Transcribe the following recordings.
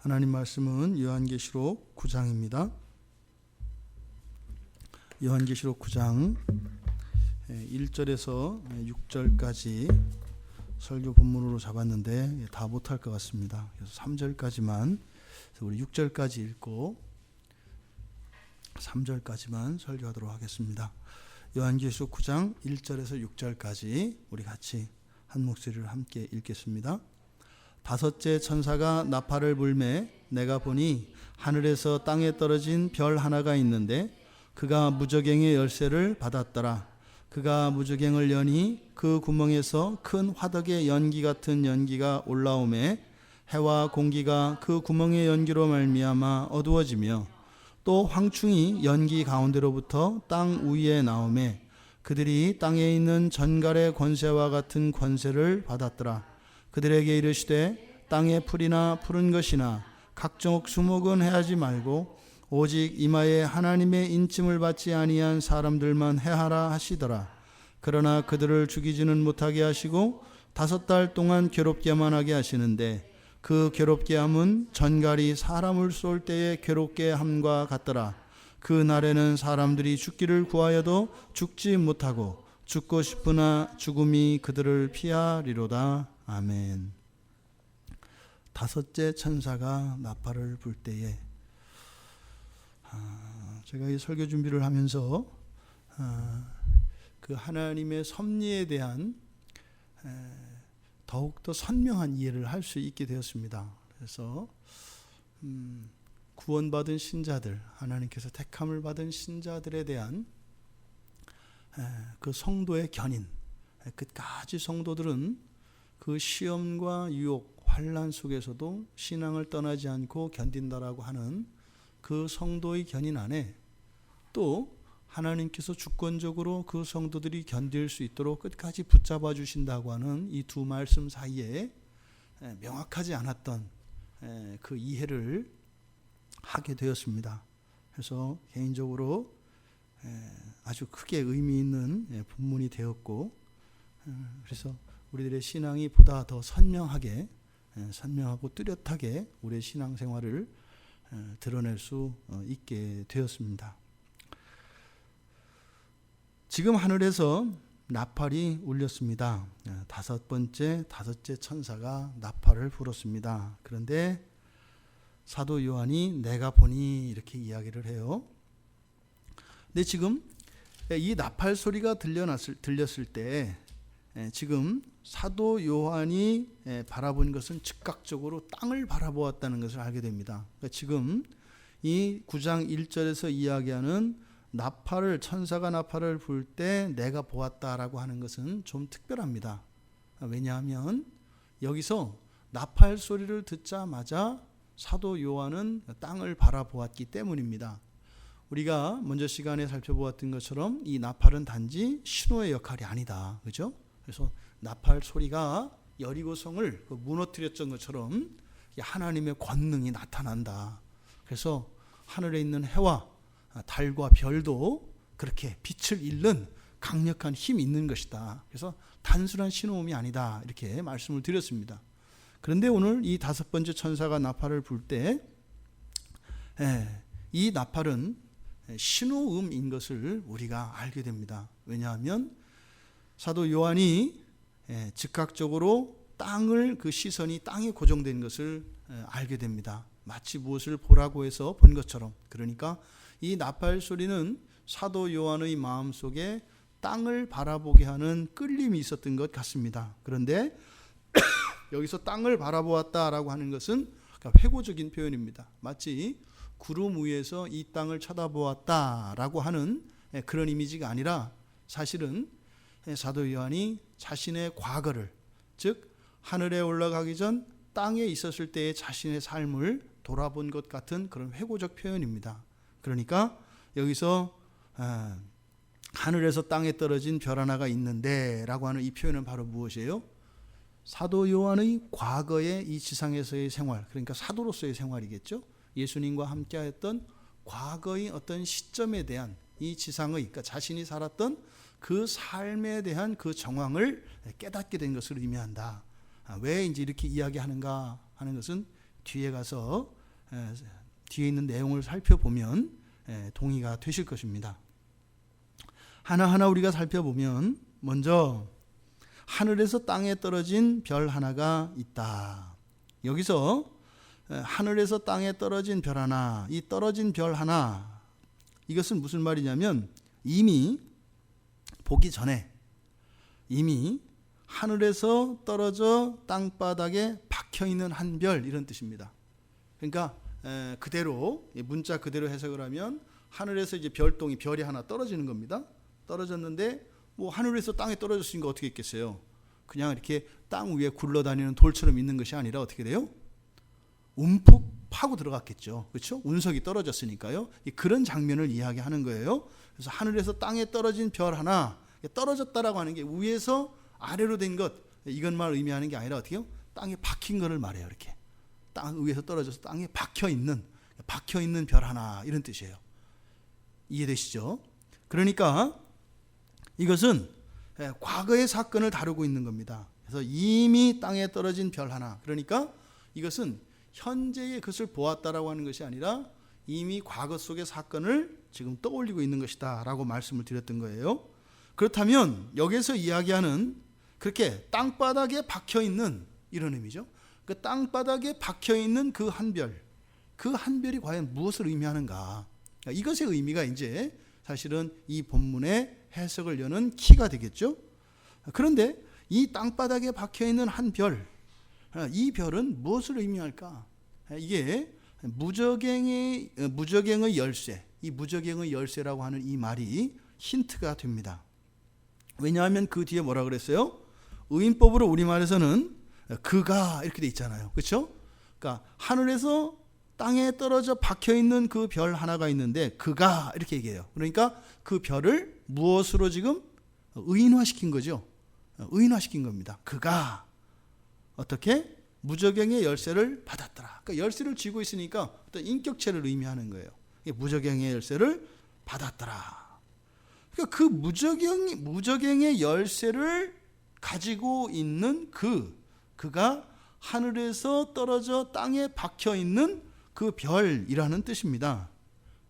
하나님 말씀은 요한계시록 9장입니다. 요한계시록 9장 1절에서 6절까지 설교 본문으로 잡았는데 다 못할 것 같습니다. 그래서 3절까지만 우리 6절까지 읽고 3절까지만 설교하도록 하겠습니다. 요한계시록 9장 1절에서 6절까지 우리 같이 한 목소리를 함께 읽겠습니다. 다섯째 천사가 나팔을 불매 내가 보니 하늘에서 땅에 떨어진 별 하나가 있는데 그가 무저갱의 열쇠를 받았더라. 그가 무저갱을 여니 그 구멍에서 큰 화덕의 연기 같은 연기가 올라오매 해와 공기가 그 구멍의 연기로 말미암아 어두워지며 또 황충이 연기 가운데로부터 땅 위에 나오매 그들이 땅에 있는 전갈의 권세와 같은 권세를 받았더라. 그들에게 이르시되 땅의 풀이나 푸른 것이나 각종 수목은 해하지 말고 오직 이마에 하나님의 인침을 받지 아니한 사람들만 해하라 하시더라. 그러나 그들을 죽이지는 못하게 하시고 5달 동안 괴롭게만 하게 하시는데 그 괴롭게 함은 전갈이 사람을 쏠 때에 괴롭게 함과 같더라. 그 날에는 사람들이 죽기를 구하여도 죽지 못하고 죽고 싶으나 죽음이 그들을 피하리로다. 아멘. 다섯째 천사가 나팔을 불 때에 제가 이 설교 준비를 하면서 그 하나님의 섭리에 대한 더욱더 선명한 이해를 할 수 있게 되었습니다. 그래서 구원받은 신자들, 하나님께서 택함을 받은 신자들에 대한 그 성도의 견인, 끝까지 성도들은 그 시험과 유혹, 환난 속에서도 신앙을 떠나지 않고 견딘다라고 하는 그 성도의 견인 안에 또 하나님께서 주권적으로 그 성도들이 견딜 수 있도록 끝까지 붙잡아 주신다고 하는 이 두 말씀 사이에 명확하지 않았던 그 이해를 하게 되었습니다. 그래서 개인적으로 아주 크게 의미 있는 본문이 되었고, 그래서 우리들의 신앙이 보다 더 선명하고 뚜렷하게 우리의 신앙생활을 드러낼 수 있게 되었습니다. 지금 하늘에서 나팔이 울렸습니다. 다섯째 천사가 나팔을 불었습니다. 그런데 사도 요한이 내가 보니 이렇게 이야기를 해요. 근데 지금 이 나팔 소리가 들렸을 때 지금 사도 요한이 바라본 것은 즉각적으로 땅을 바라보았다는 것을 알게 됩니다. 그러니까 지금 이 9장 1절에서 이야기하는 천사가 나팔을 불 때 내가 보았다라고 하는 것은 좀 특별합니다. 왜냐하면 여기서 나팔 소리를 듣자마자 사도 요한은 땅을 바라보았기 때문입니다. 우리가 먼저 시간에 살펴보았던 것처럼 이 나팔은 단지 신호의 역할이 아니다. 그죠? 그래서 나팔 소리가 여리고성을 무너뜨렸던 것처럼 하나님의 권능이 나타난다. 그래서 하늘에 있는 해와 달과 별도 그렇게 빛을 잃는 강력한 힘이 있는 것이다. 그래서 단순한 신호음이 아니다. 이렇게 말씀을 드렸습니다. 그런데 오늘 이 다섯 번째 천사가 나팔을 불 때 이 나팔은 신호음인 것을 우리가 알게 됩니다. 왜냐하면 사도 요한이 즉각적으로 그 시선이 땅에 고정된 것을 알게 됩니다. 마치 무엇을 보라고 해서 본 것처럼. 그러니까 이 나팔 소리는 사도 요한의 마음속에 땅을 바라보게 하는 끌림이 있었던 것 같습니다. 그런데 여기서 땅을 바라보았다라고 하는 것은 회고적인 표현입니다. 마치 구름 위에서 이 땅을 쳐다보았다라고 하는 그런 이미지가 아니라 사실은 사도 요한이 자신의 과거를, 즉 하늘에 올라가기 전 땅에 있었을 때의 자신의 삶을 돌아본 것 같은 그런 회고적 표현입니다. 그러니까 여기서 하늘에서 땅에 떨어진 별 하나가 있는데 라고 하는 이 표현은 바로 무엇이에요? 사도 요한의 과거의 이 지상에서의 생활, 그러니까 사도로서의 생활이겠죠. 예수님과 함께하였던 과거의 어떤 시점에 대한 이 지상의, 그러니까 자신이 살았던 그 삶에 대한 그 정황을 깨닫게 된 것을 의미한다. 왜 이제 이렇게 이야기하는가 하는 것은 뒤에 가서 뒤에 있는 내용을 살펴보면 동의가 되실 것입니다. 하나하나 우리가 살펴보면 먼저 하늘에서 땅에 떨어진 별 하나가 있다. 여기서 하늘에서 땅에 떨어진 별 하나, 이 떨어진 별 하나, 이것은 무슨 말이냐면 이미 보기 전에 이미 하늘에서 떨어져 땅바닥에 박혀있는 한 별, 이런 뜻입니다. 그러니까 그대로 문자 그대로 해석을 하면 하늘에서 이제 별이 하나 떨어지는 겁니다. 떨어졌는데 뭐 하늘에서 땅에 떨어졌으니까 어떻게 있겠어요? 그냥 이렇게 땅 위에 굴러다니는 돌처럼 있는 것이 아니라 어떻게 돼요? 움푹 파고 들어갔겠죠. 그렇죠? 운석이 떨어졌으니까요. 그런 장면을 이야기하는 거예요. 그래서 하늘에서 땅에 떨어진 별 하나, 떨어졌다라고 하는 게 위에서 아래로 된 것, 이것만 의미하는 게 아니라 어떻게 해요? 땅에 박힌 것을 말해요. 이렇게 땅 위에서 떨어져서 땅에 박혀 있는 별 하나, 이런 뜻이에요. 이해되시죠? 그러니까 이것은 과거의 사건을 다루고 있는 겁니다. 그래서 이미 땅에 떨어진 별 하나, 그러니까 이것은 현재의 것을 보았다라고 하는 것이 아니라 이미 과거 속의 사건을 지금 떠올리고 있는 것이다 라고 말씀을 드렸던 거예요. 그렇다면 여기서 이야기하는 그렇게 땅바닥에 박혀있는, 이런 의미죠. 그 땅바닥에 박혀있는 그 한 별이 과연 무엇을 의미하는가, 이것의 의미가 이제 사실은 이 본문의 해석을 여는 키가 되겠죠. 그런데 이 땅바닥에 박혀있는 한 별, 이 별은 무엇을 의미할까? 이게 무저갱의 열쇠, 이 무저갱의 열쇠라고 하는 이 말이 힌트가 됩니다. 왜냐하면 그 뒤에 뭐라 그랬어요? 의인법으로 우리말에서는 그가 이렇게 돼 있잖아요. 그렇죠? 그러니까 하늘에서 땅에 떨어져 박혀있는 그 별 하나가 있는데 그가 이렇게 얘기해요. 그러니까 그 별을 무엇으로 지금 의인화시킨 거죠. 의인화시킨 겁니다. 그가 어떻게? 무저갱의 열쇠를 받았더라. 그러니까 열쇠를 쥐고 있으니까 어떤 인격체를 의미하는 거예요. 무저갱의 열쇠를 받았더라. 그러니까 그 무저갱의 열쇠를 가지고 있는 그가 하늘에서 떨어져 땅에 박혀 있는 그 별이라는 뜻입니다.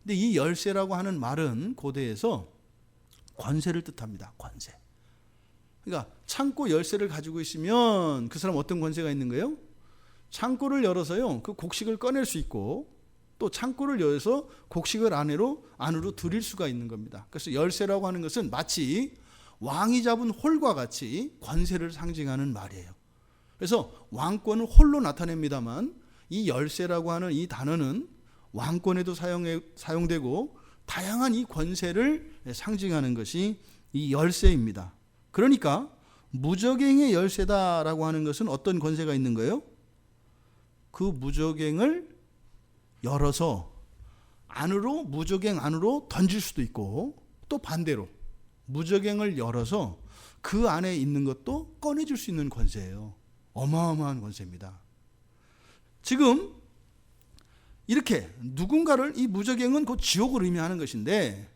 근데 이 열쇠라고 하는 말은 고대에서 권세를 뜻합니다. 권세. 그러니까 창고 열쇠를 가지고 있으면 그 사람 어떤 권세가 있는 거예요? 창고를 열어서요, 그 곡식을 꺼낼 수 있고, 또 창고를 열어서 곡식을 안으로 들일 수가 있는 겁니다. 그래서 열쇠라고 하는 것은 마치 왕이 잡은 홀과 같이 권세를 상징하는 말이에요. 그래서 왕권은 홀로 나타냅니다만 이 열쇠라고 하는 이 단어는 왕권에도 사용되고 다양한 이 권세를 상징하는 것이 이 열쇠입니다. 그러니까 무저갱의 열쇠다라고 하는 것은 어떤 권세가 있는 거예요? 그 무저갱을 열어서 무저갱 안으로 던질 수도 있고, 또 반대로 무저갱을 열어서 그 안에 있는 것도 꺼내줄 수 있는 권세예요. 어마어마한 권세입니다. 지금 이렇게 누군가를, 이 무저갱은 곧 지옥을 의미하는 것인데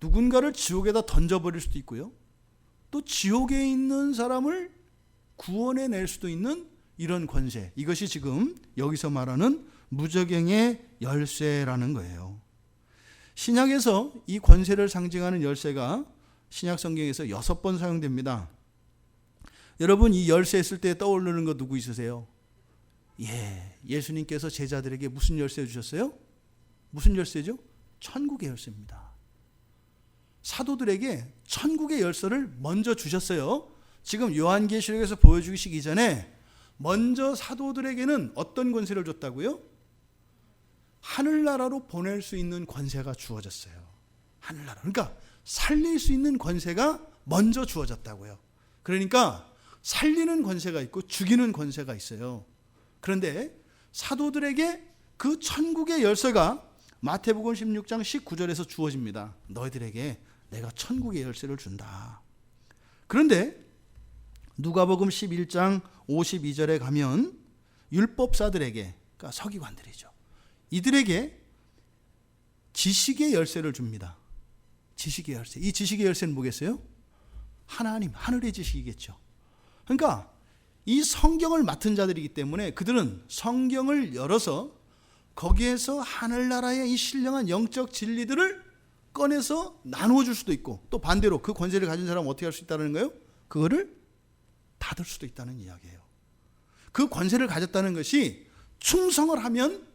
누군가를 지옥에다 던져버릴 수도 있고요, 또 지옥에 있는 사람을 구원해낼 수도 있는 이런 권세, 이것이 지금 여기서 말하는 무저갱의 열쇠라는 거예요. 신약에서 이 권세를 상징하는 열쇠가 신약 성경에서 6번 사용됩니다. 여러분, 이 열쇠 했을 때 떠오르는 거 누구 있으세요? 예수님께서 제자들에게 무슨 열쇠 주셨어요? 무슨 열쇠죠? 천국의 열쇠입니다. 사도들에게 천국의 열쇠를 먼저 주셨어요. 지금 요한계시록에서 보여주시기 전에 먼저 사도들에게는 어떤 권세를 줬다고요? 하늘나라로 보낼 수 있는 권세가 주어졌어요. 하늘나라. 그러니까 살릴 수 있는 권세가 먼저 주어졌다고요. 그러니까 살리는 권세가 있고 죽이는 권세가 있어요. 그런데 사도들에게 그 천국의 열쇠가 마태복음 16장 19절에서 주어집니다. 너희들에게 내가 천국의 열쇠를 준다. 그런데 누가복음 11장 52절에 가면 율법사들에게, 그러니까 서기관들이죠, 이들에게 지식의 열쇠를 줍니다. 지식의 열쇠. 이 지식의 열쇠는 뭐겠어요? 하나님, 하늘의 지식이겠죠. 그러니까 이 성경을 맡은 자들이기 때문에 그들은 성경을 열어서 거기에서 하늘나라의 이 신령한 영적 진리들을 꺼내서 나누어 줄 수도 있고, 또 반대로 그 권세를 가진 사람은 어떻게 할 수 있다는 거예요? 그거를 닫을 수도 있다는 이야기예요. 그 권세를 가졌다는 것이 충성을 하면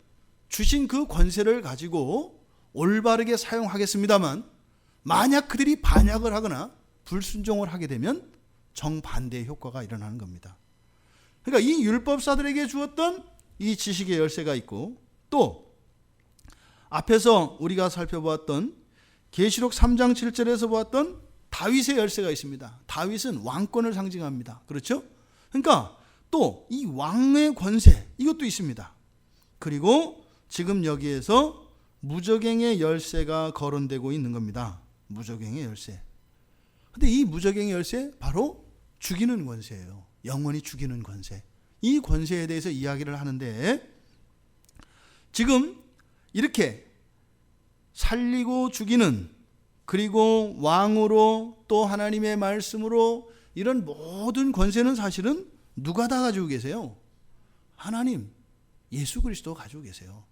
주신 그 권세를 가지고 올바르게 사용하겠습니다만, 만약 그들이 반역을 하거나 불순종을 하게 되면 정반대의 효과가 일어나는 겁니다. 그러니까 이 율법사들에게 주었던 이 지식의 열쇠가 있고, 또 앞에서 우리가 살펴보았던 계시록 3장 7절에서 보았던 다윗의 열쇠가 있습니다. 다윗은 왕권을 상징합니다. 그렇죠? 그러니까 또 이 왕의 권세, 이것도 있습니다. 그리고 지금 여기에서 무저갱의 열쇠가 거론되고 있는 겁니다. 무저갱의 열쇠. 근데 이 무저갱의 열쇠 바로 죽이는 권세예요. 영원히 죽이는 권세. 이 권세에 대해서 이야기를 하는데, 지금 이렇게 살리고 죽이는, 그리고 왕으로 또 하나님의 말씀으로 이런 모든 권세는 사실은 누가 다 가지고 계세요? 하나님, 예수 그리스도가 가지고 계세요.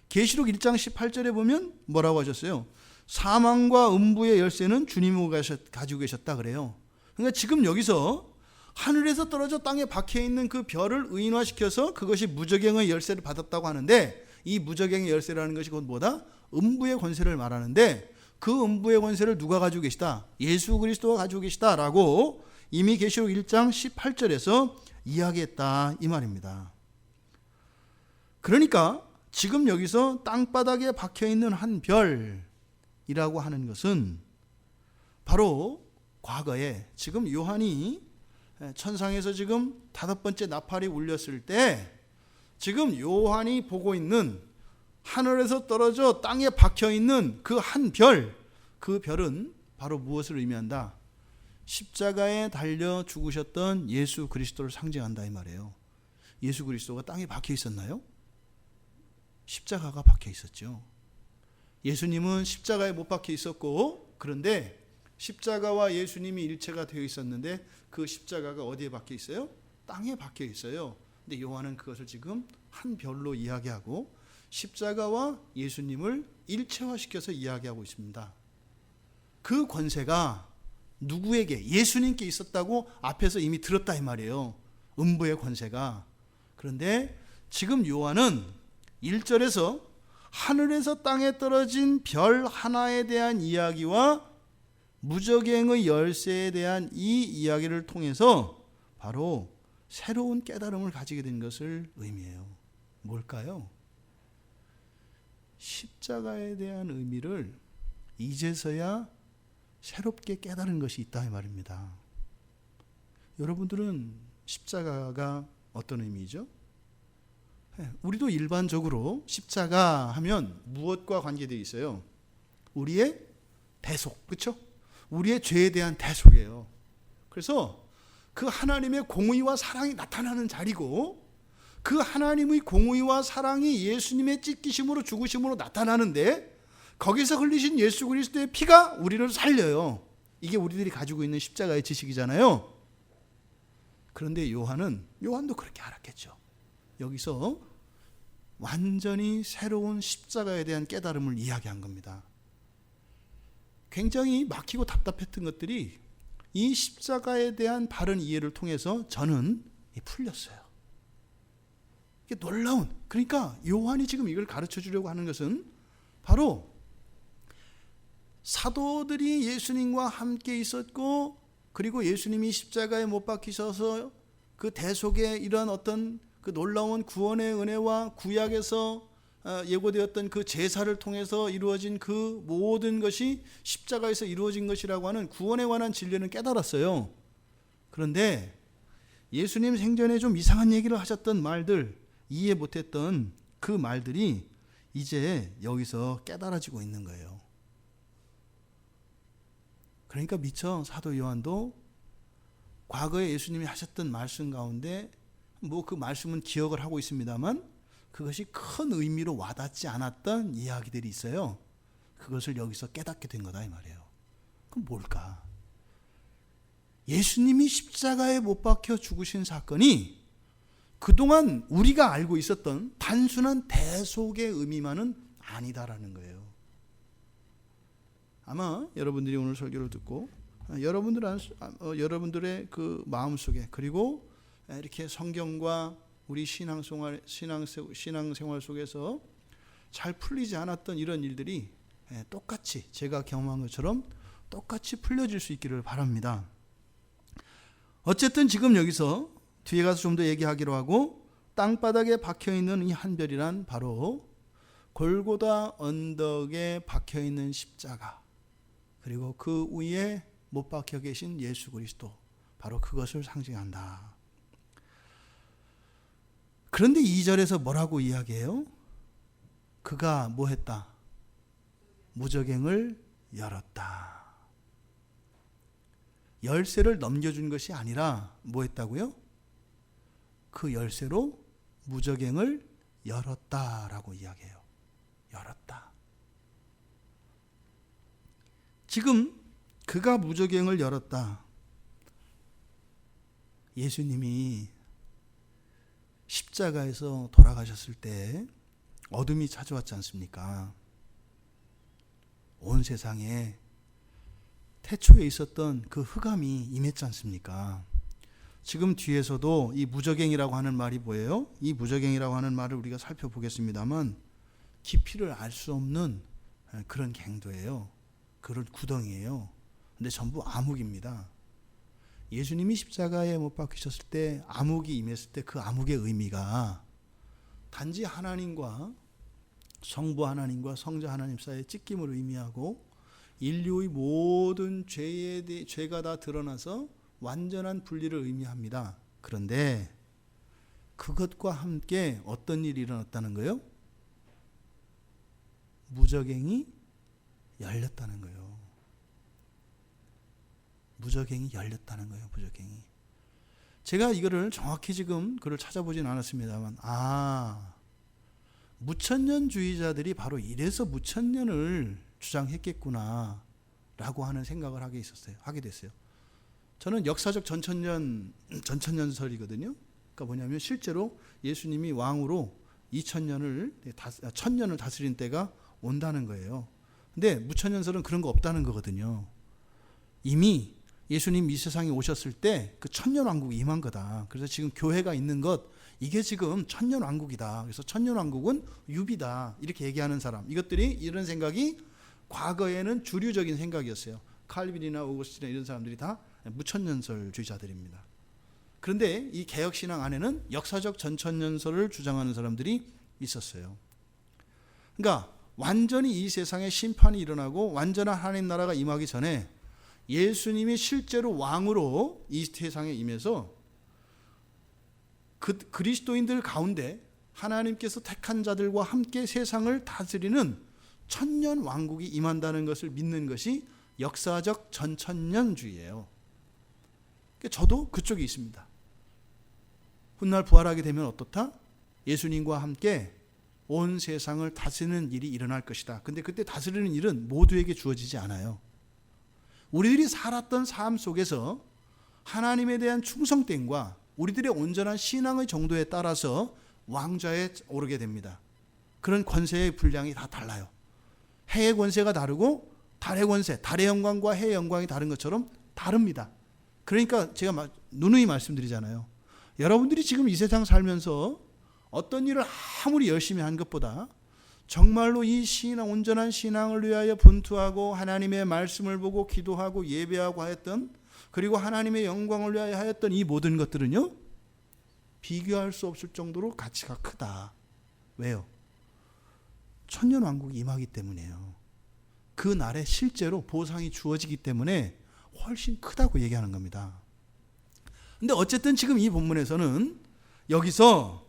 계시록 1장 18절에 보면 뭐라고 하셨어요? 사망과 음부의 열쇠는 주님이 가지고 계셨다 그래요. 그러니까 지금 여기서 하늘에서 떨어져 땅에 박혀있는 그 별을 의인화시켜서 그것이 무저갱의 열쇠를 받았다고 하는데, 이 무저갱의 열쇠라는 것이 곧 뭐다? 음부의 권세를 말하는데, 그 음부의 권세를 누가 가지고 계시다? 예수 그리스도가 가지고 계시다라고 이미 계시록 1장 18절에서 이야기했다, 이 말입니다. 그러니까 지금 여기서 땅바닥에 박혀있는 한 별이라고 하는 것은 바로 과거에 지금 요한이 천상에서 지금 5번째 나팔이 울렸을 때 지금 요한이 보고 있는 하늘에서 떨어져 땅에 박혀있는 그 한 별, 그 별은 바로 무엇을 의미한다? 십자가에 달려 죽으셨던 예수 그리스도를 상징한다, 이 말이에요. 예수 그리스도가 땅에 박혀 있었나요? 십자가가 박혀 있었죠. 예수님은 십자가에 못 박혀 있었고, 그런데 십자가와 예수님이 일체가 되어 있었는데 그 십자가가 어디에 박혀 있어요? 땅에 박혀 있어요. 근데 요한은 그것을 지금 한 별로 이야기하고 십자가와 예수님을 일체화시켜서 이야기하고 있습니다. 그 권세가 누구에게? 예수님께 있었다고 앞에서 이미 들었다 이 말이에요. 음부의 권세가. 그런데 지금 요한은 1절에서 하늘에서 땅에 떨어진 별 하나에 대한 이야기와 무저갱의 열쇠에 대한 이 이야기를 통해서 바로 새로운 깨달음을 가지게 된 것을 의미해요. 뭘까요? 십자가에 대한 의미를 이제서야 새롭게 깨달은 것이 있다 이 말입니다. 여러분들은 십자가가 어떤 의미죠? 우리도 일반적으로 십자가 하면 무엇과 관계되어 있어요? 우리의 대속, 그렇죠? 우리의 죄에 대한 대속이에요. 그래서 그 하나님의 공의와 사랑이 나타나는 자리고, 그 하나님의 공의와 사랑이 예수님의 찢기심으로 죽으심으로 나타나는데, 거기서 흘리신 예수 그리스도의 피가 우리를 살려요. 이게 우리들이 가지고 있는 십자가의 지식이잖아요. 그런데 요한도 그렇게 알았겠죠. 여기서 완전히 새로운 십자가에 대한 깨달음을 이야기한 겁니다. 굉장히 막히고 답답했던 것들이 이 십자가에 대한 바른 이해를 통해서 저는 풀렸어요. 이게 놀라운, 그러니까 요한이 지금 이걸 가르쳐 주려고 하는 것은 바로 사도들이 예수님과 함께 있었고, 그리고 예수님이 십자가에 못 박히셔서 그 대속의 이런 어떤 그 놀라운 구원의 은혜와 구약에서 예고되었던 그 제사를 통해서 이루어진 그 모든 것이 십자가에서 이루어진 것이라고 하는 구원에 관한 진리는 깨달았어요. 그런데 예수님 생전에 좀 이상한 얘기를 하셨던 말들, 이해 못했던 그 말들이 이제 여기서 깨달아지고 있는 거예요. 그러니까 미처 사도 요한도 과거에 예수님이 하셨던 말씀 가운데 뭐 그 말씀은 기억을 하고 있습니다만 그것이 큰 의미로 와닿지 않았던 이야기들이 있어요. 그것을 여기서 깨닫게 된 거다 이 말이에요. 그럼 뭘까? 예수님이 십자가에 못 박혀 죽으신 사건이 그동안 우리가 알고 있었던 단순한 대속의 의미만은 아니다라는 거예요. 아마 여러분들이 오늘 설교를 듣고 여러분들의 그 마음속에, 그리고 이렇게 성경과 우리 신앙생활 속에서 잘 풀리지 않았던 이런 일들이 똑같이 제가 경험한 것처럼 똑같이 풀려질 수 있기를 바랍니다. 어쨌든 지금 여기서 뒤에 가서 좀 더 얘기하기로 하고, 땅바닥에 박혀있는 이 한별이란 바로 골고다 언덕에 박혀있는 십자가, 그리고 그 위에 못 박혀 계신 예수 그리스도, 바로 그것을 상징한다. 그런데 2절에서 뭐라고 이야기해요? 그가 뭐 했다? 무저갱을 열었다. 열쇠를 넘겨준 것이 아니라 뭐 했다고요? 그 열쇠로 무저갱을 열었다라고 이야기해요. 열었다. 지금 그가 무저갱을 열었다. 예수님이 십자가에서 돌아가셨을 때 어둠이 찾아왔지 않습니까? 온 세상에 태초에 있었던 그 흑암이 임했지 않습니까? 지금 뒤에서도 이 무저갱이라고 하는 말이 뭐예요? 이 무저갱이라고 하는 말을 우리가 살펴보겠습니다만 깊이를 알 수 없는 그런 갱도예요. 그런 구덩이에요. 근데 전부 암흑입니다. 예수님이 십자가에 못 박히셨을 때 암흑이 임했을 때 그 암흑의 의미가 단지 하나님과 성부 하나님과 성자 하나님 사이의 찢김을 의미하고, 인류의 모든 죄가 다 드러나서 완전한 분리를 의미합니다. 그런데 그것과 함께 어떤 일이 일어났다는 거예요? 무저갱이 열렸다는 거예요. 무저갱이 열렸다는 거예요. 무저갱이. 제가 이거를 정확히 지금 그걸 찾아보진 않았습니다만, 무천년주의자들이 바로 이래서 무천년을 주장했겠구나 라고 하는 생각을 하게 됐어요. 저는 역사적 전천년설이거든요. 그러니까 뭐냐면 실제로 예수님이 왕으로 1000년을 다스린 때가 온다는 거예요. 근데 무천년설은 그런 거 없다는 거거든요. 이미 예수님 이 세상에 오셨을 때 그 천년왕국이 임한 거다. 그래서 지금 교회가 있는 것, 이게 지금 천년왕국이다. 그래서 천년왕국은 유비다. 이렇게 얘기하는 사람, 이런 생각이 과거에는 주류적인 생각이었어요. 칼빈이나 오거스틴이나 이런 사람들이 다 무천년설주의자들입니다. 그런데 이 개혁신앙 안에는 역사적 전천년설을 주장하는 사람들이 있었어요. 그러니까 완전히 이 세상에 심판이 일어나고 완전한 하나님 나라가 임하기 전에 예수님이 실제로 왕으로 이 세상에 임해서 그리스도인들 가운데 하나님께서 택한 자들과 함께 세상을 다스리는 천년 왕국이 임한다는 것을 믿는 것이 역사적 전천년주의예요. 저도 그쪽에 있습니다. 훗날 부활하게 되면 어떻다? 예수님과 함께 온 세상을 다스리는 일이 일어날 것이다. 근데 그때 다스리는 일은 모두에게 주어지지 않아요. 우리들이 살았던 삶 속에서 하나님에 대한 충성됨과 우리들의 온전한 신앙의 정도에 따라서 왕좌에 오르게 됩니다. 그런 권세의 분량이 다 달라요. 해의 권세가 다르고 달의 권세, 달의 영광과 해의 영광이 다른 것처럼 다릅니다. 그러니까 제가 누누이 말씀드리잖아요. 여러분들이 지금 이 세상 살면서 어떤 일을 아무리 열심히 한 것보다 정말로 이 온전한 신앙을 위하여 분투하고 하나님의 말씀을 보고 기도하고 예배하고 하였던, 그리고 하나님의 영광을 위하여 하였던 이 모든 것들은요, 비교할 수 없을 정도로 가치가 크다. 왜요? 천년왕국이 임하기 때문이에요. 그 날에 실제로 보상이 주어지기 때문에 훨씬 크다고 얘기하는 겁니다. 근데 어쨌든 지금 이 본문에서는 여기서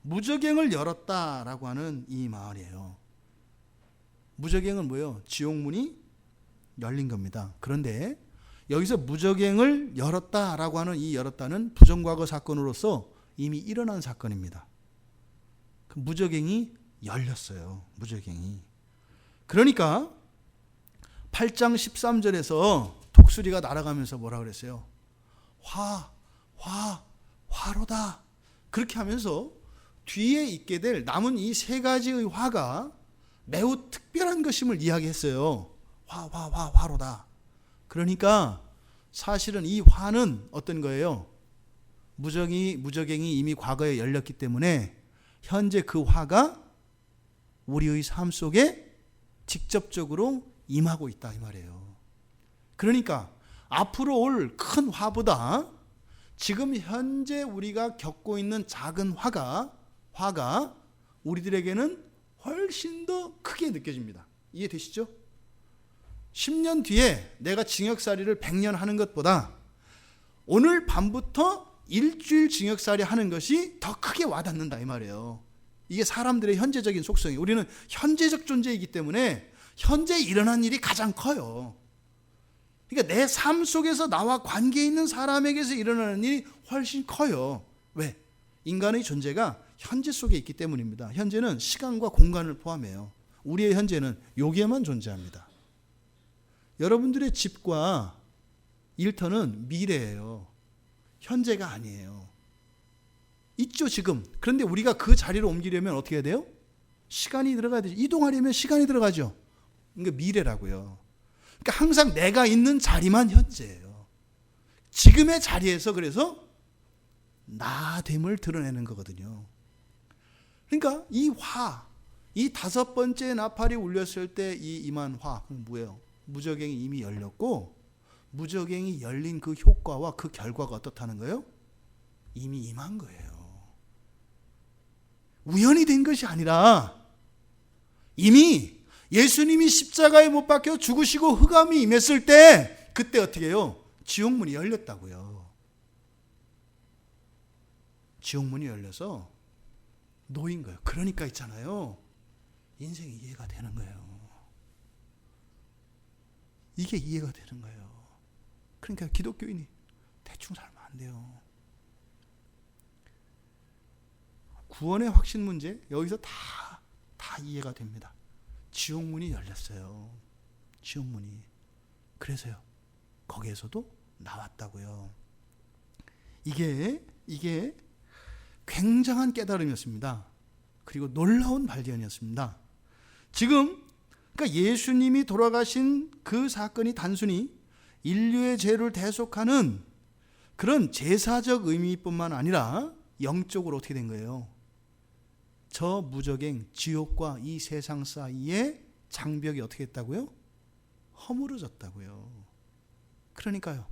무저갱을 열었다라고 하는 이 말이에요. 무저갱은 뭐예요? 지옥문이 열린 겁니다. 그런데 여기서 무저갱을 열었다라고 하는 이 열었다는 부정과거 사건으로서 이미 일어난 사건입니다. 그 무저갱이 열렸어요. 무저갱이. 그러니까 8장 13절에서 독수리가 날아가면서 뭐라 그랬어요? 화로다. 그렇게 하면서 뒤에 있게 될 남은 이 세 가지의 화가 매우 특별한 것임을 이야기했어요. 화로다. 그러니까 사실은 이 화는 어떤 거예요? 무저갱이 이미 과거에 열렸기 때문에 현재 그 화가 우리의 삶 속에 직접적으로 임하고 있다 이 말이에요. 그러니까 앞으로 올 큰 화보다 지금 현재 우리가 겪고 있는 작은 화가 우리들에게는 훨씬 더 크게 느껴집니다. 이해되시죠? 10년 뒤에 내가 징역살이를 100년 하는 것보다 오늘 밤부터 일주일 징역살이 하는 것이 더 크게 와닿는다 이 말이에요. 이게 사람들의 현재적인 속성이에요. 우리는 현재적 존재이기 때문에 현재 일어난 일이 가장 커요. 그러니까 내 삶 속에서 나와 관계 있는 사람에게서 일어나는 일이 훨씬 커요. 왜? 인간의 존재가 현재 속에 있기 때문입니다. 현재는 시간과 공간을 포함해요. 우리의 현재는 여기에만 존재합니다. 여러분들의 집과 일터는 미래예요. 현재가 아니에요. 있죠 지금. 그런데 우리가 그 자리로 옮기려면 어떻게 해야 돼요? 시간이 들어가야 되죠. 이동하려면 시간이 들어가죠. 그러니까 미래라고요. 그러니까 항상 내가 있는 자리만 현재예요. 지금의 자리에서 그래서 나됨을 드러내는 거거든요. 그러니까 이 다섯 번째 나팔이 울렸을 때 이 임한 화는 뭐예요? 무저갱이 이미 열렸고 무저갱이 열린 그 효과와 그 결과가 어떻다는 거예요? 이미 임한 거예요. 우연히 된 것이 아니라 이미 예수님이 십자가에 못 박혀 죽으시고 흑암이 임했을 때 그때 어떻게 해요? 지옥문이 열렸다고요. 지옥문이 열려서 놓인 거예요. 그러니까 있잖아요. 인생이 이해가 되는 거예요. 이게 이해가 되는 거예요. 그러니까 기독교인이 대충 살면 안 돼요. 구원의 확신 문제 여기서 다 이해가 됩니다. 지옥문이 열렸어요. 지옥문이. 그래서요. 거기에서도 나왔다고요. 이게 굉장한 깨달음이었습니다. 그리고 놀라운 발견이었습니다. 지금 그러니까 예수님이 돌아가신 그 사건이 단순히 인류의 죄를 대속하는 그런 제사적 의미뿐만 아니라 영적으로 어떻게 된 거예요? 저 무저갱 지옥과 이 세상 사이에 장벽이 어떻게 했다고요? 허물어졌다고요. 그러니까요.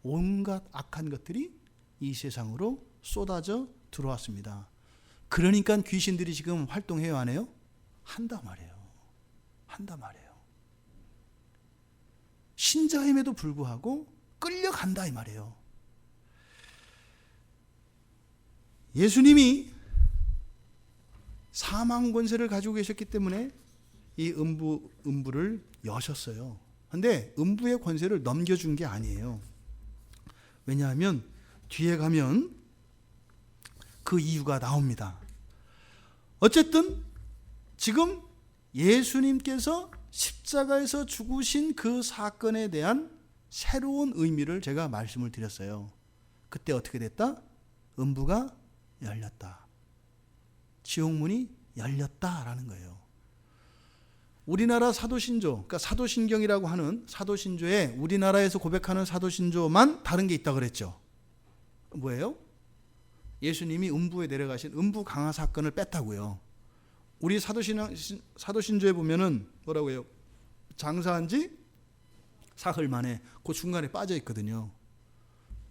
온갖 악한 것들이 이 세상으로 쏟아져 들어왔습니다. 그러니까 귀신들이 지금 활동해요, 안 해요? 한단 말이에요. 신자임에도 불구하고 끌려간다 이 말이에요. 예수님이 사망 권세를 가지고 계셨기 때문에 이 음부를 여셨어요. 그런데 음부의 권세를 넘겨준 게 아니에요. 왜냐하면 뒤에 가면 그 이유가 나옵니다. 어쨌든 지금 예수님께서 십자가에서 죽으신 그 사건에 대한 새로운 의미를 제가 말씀을 드렸어요. 그때 어떻게 됐다? 음부가 열렸다. 지옥문이 열렸다라는 거예요. 우리나라 사도신조, 그러니까 사도신경이라고 하는 사도신조에 우리나라에서 고백하는 사도신조만 다른 게 있다고 그랬죠. 뭐예요? 예수님이 음부에 내려가신 음부 강화 사건을 뺐다고요. 우리 사도신조에 보면은 뭐라고 해요? 장사한 지 사흘 만에 그 중간에 빠져 있거든요.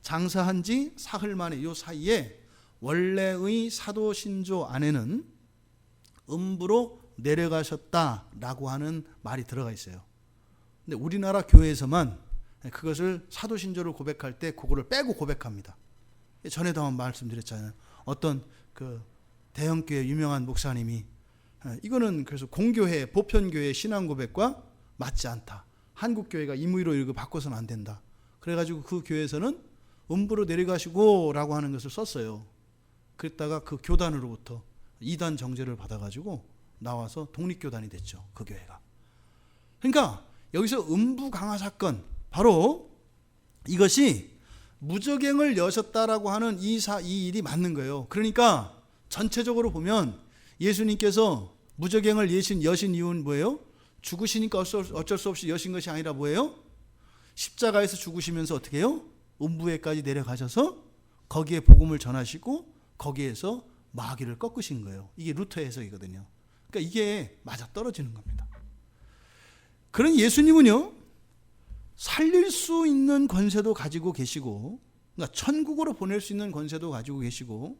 장사한 지 사흘 만에 요 사이에 원래의 사도신조 안에는 음부로 내려가셨다라고 하는 말이 들어가 있어요. 근데 우리나라 교회에서만 그것을 사도신조를 고백할 때 그거를 빼고 고백합니다. 전에도 한번 말씀드렸잖아요. 어떤 그 대형교회 유명한 목사님이 이거는 그래서 공교회, 보편교회 신앙 고백과 맞지 않다. 한국교회가 임의로 이거 바꿔서는 안 된다. 그래가지고 그 교회에서는 음부로 내려가시고 라고 하는 것을 썼어요. 그랬다가 그 교단으로부터 이단 정죄를 받아가지고 나와서 독립교단이 됐죠. 그 교회가. 그러니까 여기서 음부 강화 사건, 바로 이것이 무저갱을 여셨다라고 하는 이 일이 맞는 거예요. 그러니까 전체적으로 보면 예수님께서 무저갱을 여신 이유는 뭐예요? 죽으시니까 어쩔 수 없이 여신 것이 아니라 뭐예요? 십자가에서 죽으시면서 어떻게 해요? 음부에까지 내려가셔서 거기에 복음을 전하시고 거기에서 마귀를 꺾으신 거예요. 이게 루터 해석이거든요. 그러니까 이게 맞아떨어지는 겁니다. 그런 예수님은요, 살릴 수 있는 권세도 가지고 계시고, 그러니까 천국으로 보낼 수 있는 권세도 가지고 계시고,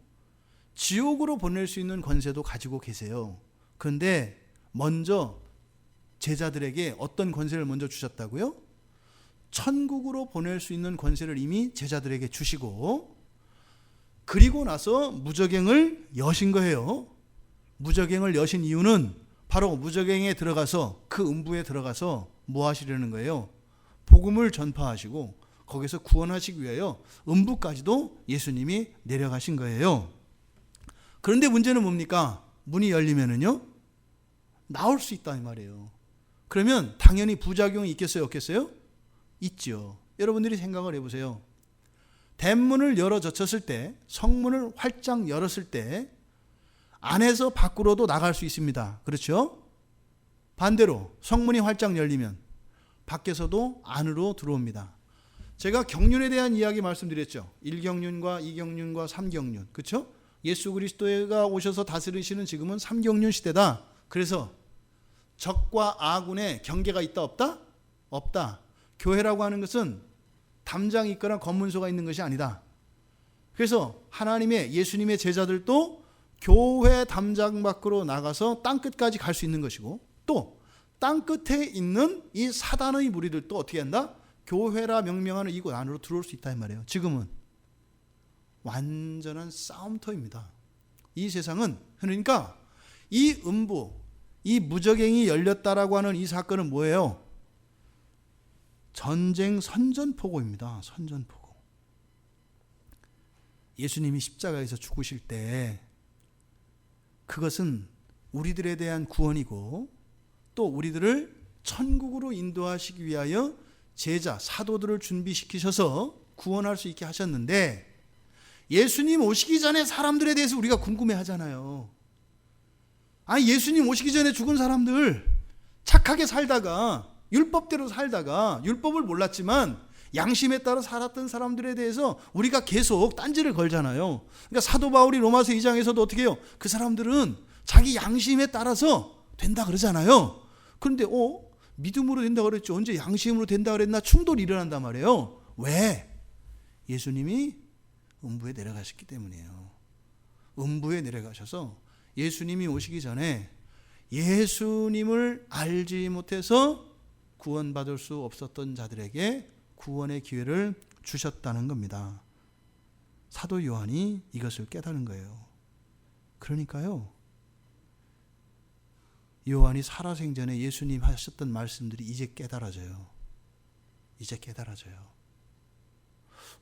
지옥으로 보낼 수 있는 권세도 가지고 계세요. 그런데 먼저 제자들에게 어떤 권세를 먼저 주셨다고요? 천국으로 보낼 수 있는 권세를 이미 제자들에게 주시고, 그리고 나서 무저갱을 여신 거예요. 무저갱을 여신 이유는 바로 무저갱에 들어가서, 그 음부에 들어가서 뭐 하시려는 거예요? 복음을 전파하시고 거기서 구원하시기 위하여 음부까지도 예수님이 내려가신 거예요. 그런데 문제는 뭡니까? 문이 열리면은요, 나올 수 있다 이 말이에요. 그러면 당연히 부작용이 있겠어요, 없겠어요? 있죠. 여러분들이 생각을 해보세요. 대문을 열어 젖혔을 때, 성문을 활짝 열었을 때 안에서 밖으로도 나갈 수 있습니다. 그렇죠? 반대로 성문이 활짝 열리면 밖에서도 안으로 들어옵니다. 제가 경륜에 대한 이야기 말씀드렸죠. 1경륜과 2경륜과 3경륜. 그렇죠? 예수 그리스도가 오셔서 다스리시는 지금은 3경륜 시대다. 그래서 적과 아군의 경계가 있다 없다? 없다. 교회라고 하는 것은 담장이 있거나 검문소가 있는 것이 아니다. 그래서 하나님의, 예수님의 제자들도 교회 담장 밖으로 나가서 땅끝까지 갈 수 있는 것이고, 또 땅끝에 있는 이 사단의 무리들도 어떻게 한다? 교회라 명명하는 이곳 안으로 들어올 수 있다 이 말이에요. 지금은 완전한 싸움터입니다. 이 세상은, 그러니까 이 음부, 이 무저갱이 열렸다라고 하는 이 사건은 뭐예요? 전쟁 선전포고입니다. 선전포고. 예수님이 십자가에서 죽으실 때 그것은 우리들에 대한 구원이고, 또 우리들을 천국으로 인도하시기 위하여 제자, 사도들을 준비시키셔서 구원할 수 있게 하셨는데, 예수님 오시기 전에 사람들에 대해서 우리가 궁금해 하잖아요. 아니, 예수님 오시기 전에 죽은 사람들, 착하게 살다가, 율법대로 살다가, 율법을 몰랐지만 양심에 따라 살았던 사람들에 대해서 우리가 계속 딴지를 걸잖아요. 그러니까 사도 바울이 로마서 2장에서도 어떻게 해요? 그 사람들은 자기 양심에 따라서 된다 그러잖아요. 그런데 믿음으로 된다 그랬죠. 언제 양심으로 된다 그랬나? 충돌이 일어난단 말이에요. 왜? 예수님이 음부에 내려가셨기 때문이에요. 음부에 내려가셔서 예수님이 오시기 전에 예수님을 알지 못해서 구원받을 수 없었던 자들에게 구원의 기회를 주셨다는 겁니다. 사도 요한이 이것을 깨달은 거예요. 그러니까요, 요한이 살아생전에 예수님 하셨던 말씀들이 이제 깨달아져요. 이제 깨달아져요.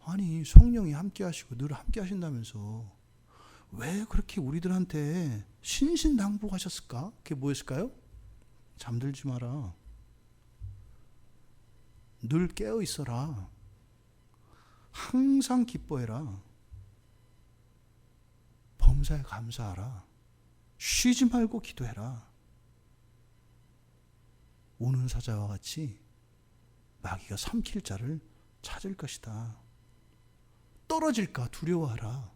아니, 성령이 함께 하시고 늘 함께 하신다면서 왜 그렇게 우리들한테 신신당부하셨을까? 그게 뭐였을까요? 잠들지 마라. 늘 깨어 있어라. 항상 기뻐해라. 범사에 감사하라. 쉬지 말고 기도해라. 우는 사자와 같이 마귀가 삼킬 자를 찾을 것이다. 떨어질까 두려워하라.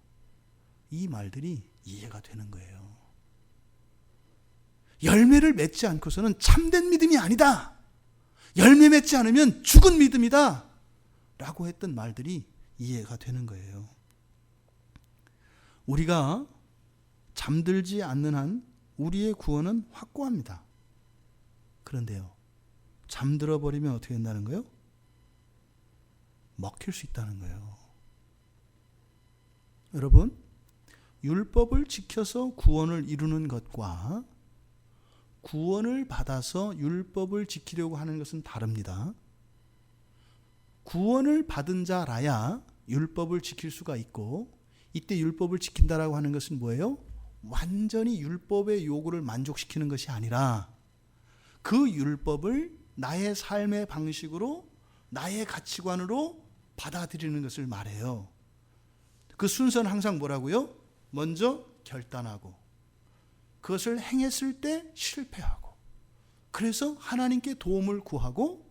이 말들이 이해가 되는 거예요. 열매를 맺지 않고서는 참된 믿음이 아니다. 열매 맺지 않으면 죽은 믿음이다. 라고 했던 말들이 이해가 되는 거예요. 우리가 잠들지 않는 한 우리의 구원은 확고합니다. 그런데요, 잠들어 버리면 어떻게 된다는 거예요? 먹힐 수 있다는 거예요. 여러분, 율법을 지켜서 구원을 이루는 것과 구원을 받아서 율법을 지키려고 하는 것은 다릅니다. 구원을 받은 자라야 율법을 지킬 수가 있고, 이때 율법을 지킨다라고 하는 것은 뭐예요? 완전히 율법의 요구를 만족시키는 것이 아니라 그 율법을 나의 삶의 방식으로, 나의 가치관으로 받아들이는 것을 말해요. 그 순서는 항상 뭐라고요? 먼저 결단하고 그것을 행했을 때 실패하고 그래서 하나님께 도움을 구하고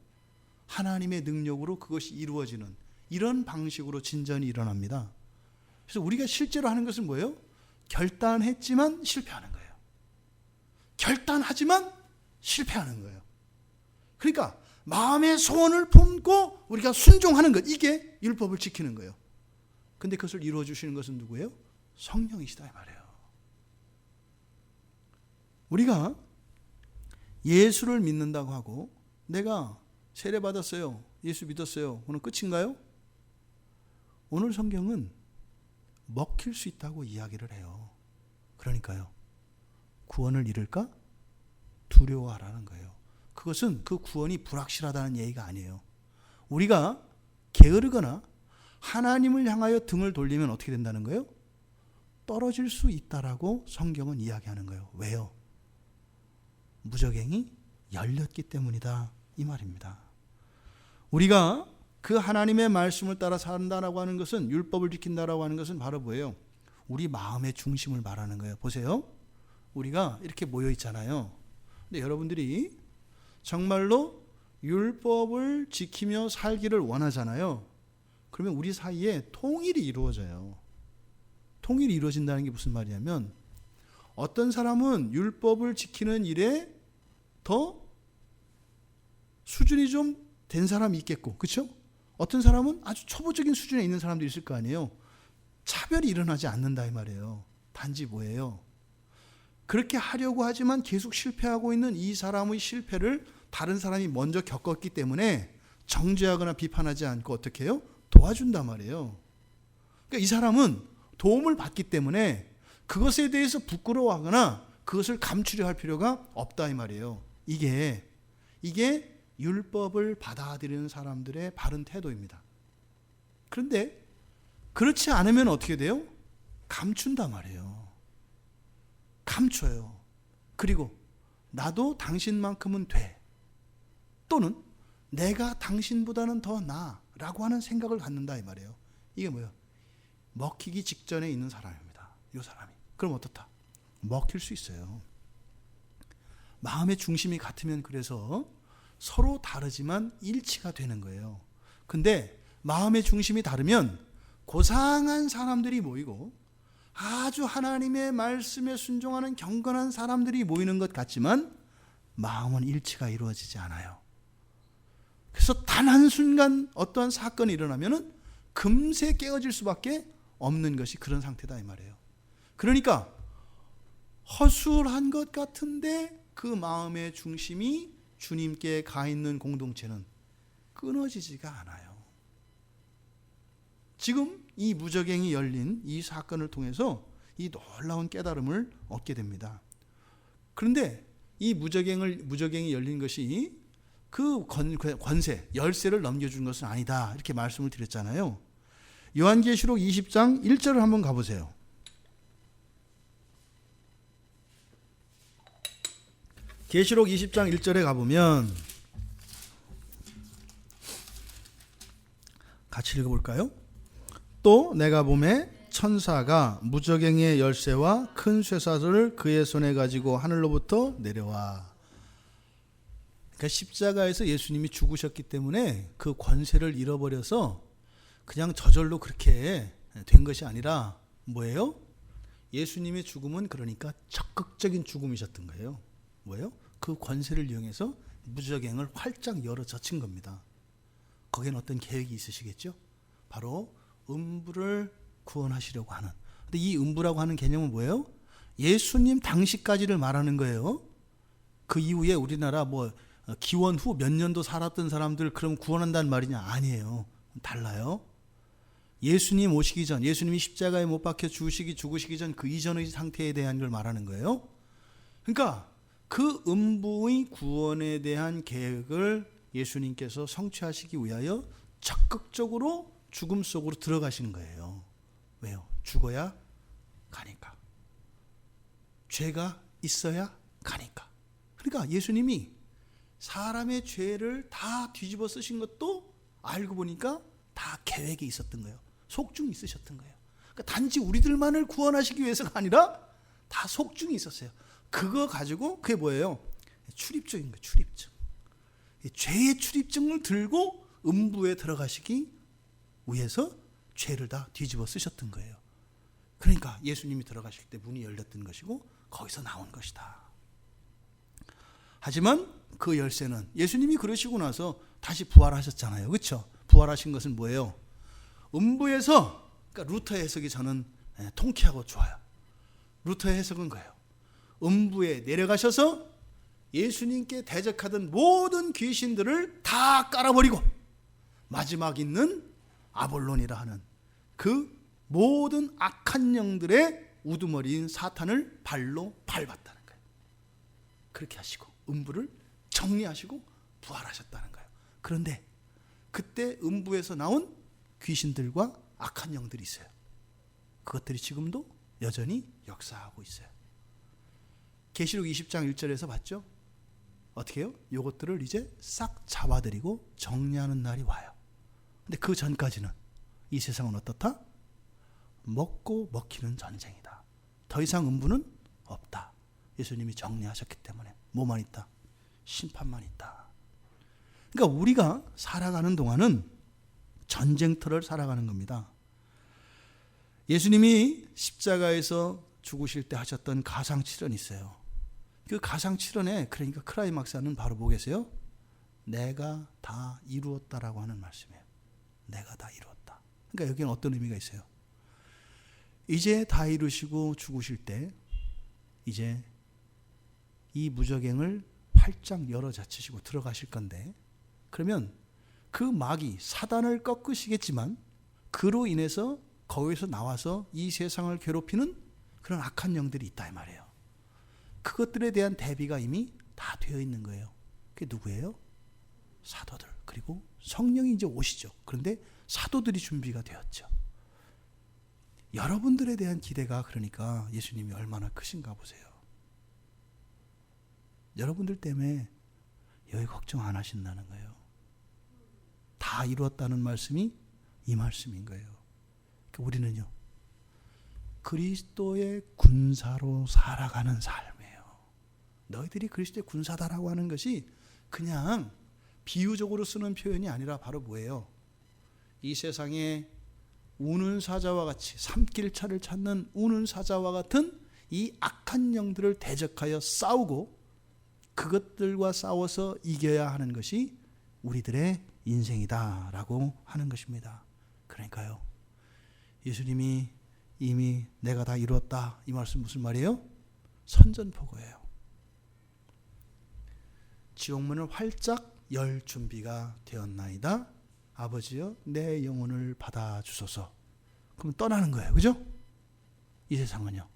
하나님의 능력으로 그것이 이루어지는 이런 방식으로 진전이 일어납니다. 그래서 우리가 실제로 하는 것은 뭐예요? 결단했지만 실패하는 거예요. 결단하지만 실패하는 거예요. 그러니까 마음의 소원을 품고 우리가 순종하는 것, 이게 율법을 지키는 거예요. 근데 그것을 이루어 주시는 것은 누구예요? 성령이시다 이 말이에요. 우리가 예수를 믿는다고 하고 내가 세례 받았어요. 예수 믿었어요. 오늘 끝인가요? 오늘 성경은 먹힐 수 있다고 이야기를 해요. 그러니까요. 구원을 잃을까? 두려워하라는 거예요. 그것은 그 구원이 불확실하다는 얘기가 아니에요. 우리가 게으르거나 하나님을 향하여 등을 돌리면 어떻게 된다는 거예요? 떨어질 수 있다라고 성경은 이야기하는 거예요. 왜요? 무저갱이 열렸기 때문이다 이 말입니다. 우리가 그 하나님의 말씀을 따라 산다라고 하는 것은, 율법을 지킨다라고 하는 것은 바로 뭐예요? 우리 마음의 중심을 말하는 거예요. 보세요. 우리가 이렇게 모여 있잖아요. 근데 여러분들이 정말로 율법을 지키며 살기를 원하잖아요. 그러면 우리 사이에 통일이 이루어져요. 통일이 이루어진다는 게 무슨 말이냐면 어떤 사람은 율법을 지키는 일에 더 수준이 좀 된 사람이 있겠고, 그렇죠? 어떤 사람은 아주 초보적인 수준에 있는 사람도 있을 거 아니에요. 차별이 일어나지 않는다 이 말이에요. 단지 뭐예요? 그렇게 하려고 하지만 계속 실패하고 있는 이 사람의 실패를 다른 사람이 먼저 겪었기 때문에 정죄하거나 비판하지 않고 어떻게 해요? 도와준단 말이에요. 그러니까 이 사람은 도움을 받기 때문에 그것에 대해서 부끄러워하거나 그것을 감추려 할 필요가 없다 이 말이에요. 이게 율법을 받아들이는 사람들의 바른 태도입니다. 그런데 그렇지 않으면 어떻게 돼요? 감춘단 말이에요. 감춰요. 그리고 나도 당신만큼은 돼. 또는 내가 당신보다는 더 나라고 하는 생각을 갖는다 이 말이에요. 이게 뭐예요? 먹히기 직전에 있는 사람입니다. 이 사람이. 그럼 어떻다? 먹힐 수 있어요. 마음의 중심이 같으면 그래서 서로 다르지만 일치가 되는 거예요. 근데 마음의 중심이 다르면 고상한 사람들이 모이고 아주 하나님의 말씀에 순종하는 경건한 사람들이 모이는 것 같지만 마음은 일치가 이루어지지 않아요. 그래서 단 한순간 어떠한 사건이 일어나면은 금세 깨어질 수밖에 없는 것이 그런 상태다 이 말이에요. 그러니까 허술한 것 같은데 그 마음의 중심이 주님께 가 있는 공동체는 끊어지지가 않아요. 지금 이 무저갱이 열린 이 사건을 통해서 이 놀라운 깨달음을 얻게 됩니다. 그런데 이 무저갱이 열린 것이 그 권세, 열쇠를 넘겨준 것은 아니다 이렇게 말씀을 드렸잖아요. 요한계시록 20장 1절을 한번 가보세요. 계시록 20장 1절에 가보면 같이 읽어볼까요? 또 내가 보매 천사가 무저갱이의 열쇠와 큰 쇠사슬을 그의 손에 가지고 하늘로부터 내려와. 그러니까 십자가에서 예수님이 죽으셨기 때문에 그 권세를 잃어버려서 그냥 저절로 그렇게 된 것이 아니라 뭐예요? 예수님의 죽음은 그러니까 적극적인 죽음이셨던 거예요. 뭐예요? 그 권세를 이용해서 무저갱을 활짝 열어 젖힌 겁니다. 거기엔 어떤 계획이 있으시겠죠? 바로 음부를 구원하시려고 하는. 근데 이 음부라고 하는 개념은 뭐예요? 예수님 당시까지를 말하는 거예요. 그 이후에 우리나라 기원 후 몇 년도 살았던 사람들 그럼 구원한다는 말이냐? 아니에요. 달라요. 예수님 오시기 전, 예수님이 십자가에 못 박혀 죽으시기 전 그 이전의 상태에 대한 걸 말하는 거예요. 그러니까 그 음부의 구원에 대한 계획을 예수님께서 성취하시기 위하여 적극적으로 죽음 속으로 들어가신 거예요. 왜요? 죽어야 가니까. 죄가 있어야 가니까. 그러니까 예수님이 사람의 죄를 다 뒤집어 쓰신 것도 알고 보니까 다 계획이 있었던 거예요. 속중이 있으셨던 거예요. 그러니까 단지 우리들만을 구원하시기 위해서가 아니라 다 속중이 있었어요. 그거 가지고 그게 뭐예요? 출입증인 거예요. 출입증. 죄의 출입증을 들고 음부에 들어가시기 위해서 죄를 다 뒤집어 쓰셨던 거예요. 그러니까 예수님이 들어가실 때 문이 열렸던 것이고 거기서 나온 것이다. 하지만 그 열쇠는 예수님이 그러시고 나서 다시 부활하셨잖아요. 그렇죠? 부활하신 것은 뭐예요? 음부에서, 그러니까 루터의 해석이 저는 통쾌하고 좋아요. 루터의 해석은 거예요. 음부에 내려가셔서 예수님께 대적하던 모든 귀신들을 다 깔아버리고 마지막 있는 아볼론이라 하는 그 모든 악한 영들의 우두머리인 사탄을 발로 밟았다는 거예요. 그렇게 하시고 음부를 정리하시고 부활하셨다는 거예요. 그런데 그때 음부에서 나온 귀신들과 악한 영들이 있어요. 그것들이 지금도 여전히 역사하고 있어요. 계시록 20장 1절에서 봤죠? 어떻게 해요? 이것들을 이제 싹 잡아들이고 정리하는 날이 와요. 근데 그 전까지는 이 세상은 어떻다? 먹고 먹히는 전쟁이다. 더 이상 음부는 없다. 예수님이 정리하셨기 때문에 뭐만 있다? 심판만 있다. 그러니까 우리가 살아가는 동안은 전쟁터를 살아가는 겁니다. 예수님이 십자가에서 죽으실 때 하셨던 가상칠언이 있어요. 그 가상칠언에 그러니까 크라이막스는 바로 뭐겠어요? 내가 다 이루었다라고 하는 말씀이에요. 내가 다 이루었다. 그러니까 여기는 어떤 의미가 있어요? 이제 다 이루시고 죽으실 때 이제 이 무저갱을 활짝 열어 젖히시고 들어가실 건데, 그러면 그 마귀 사단을 꺾으시겠지만 그로 인해서 거기서 나와서 이 세상을 괴롭히는 그런 악한 영들이 있다 이 말이에요. 그것들에 대한 대비가 이미 다 되어 있는 거예요. 그게 누구예요? 사도들. 그리고 성령이 이제 오시죠. 그런데 사도들이 준비가 되었죠. 여러분들에 대한 기대가 그러니까 예수님이 얼마나 크신가 보세요. 여러분들 때문에 여기 걱정 안 하신다는 거예요. 다 이루었다는 말씀이 이 말씀인 거예요. 그러니까 우리는요, 그리스도의 군사로 살아가는 삶이에요. 너희들이 그리스도의 군사다라고 하는 것이 그냥 비유적으로 쓰는 표현이 아니라 바로 뭐예요? 이 세상에 우는 사자와 같이 삼킬차를 찾는 우는 사자와 같은 이 악한 영들을 대적하여 싸우고 그것들과 싸워서 이겨야 하는 것이 우리들의 인생이다라고 하는 것입니다. 그러니까요, 예수님이 이미 내가 다 이루었다 이 말씀 무슨 말이에요? 선전포고예요. 지옥문을 활짝 열 준비가 되었나이다. 아버지여 내 영혼을 받아주소서. 그럼 떠나는 거예요. 그죠? 이 세상은요,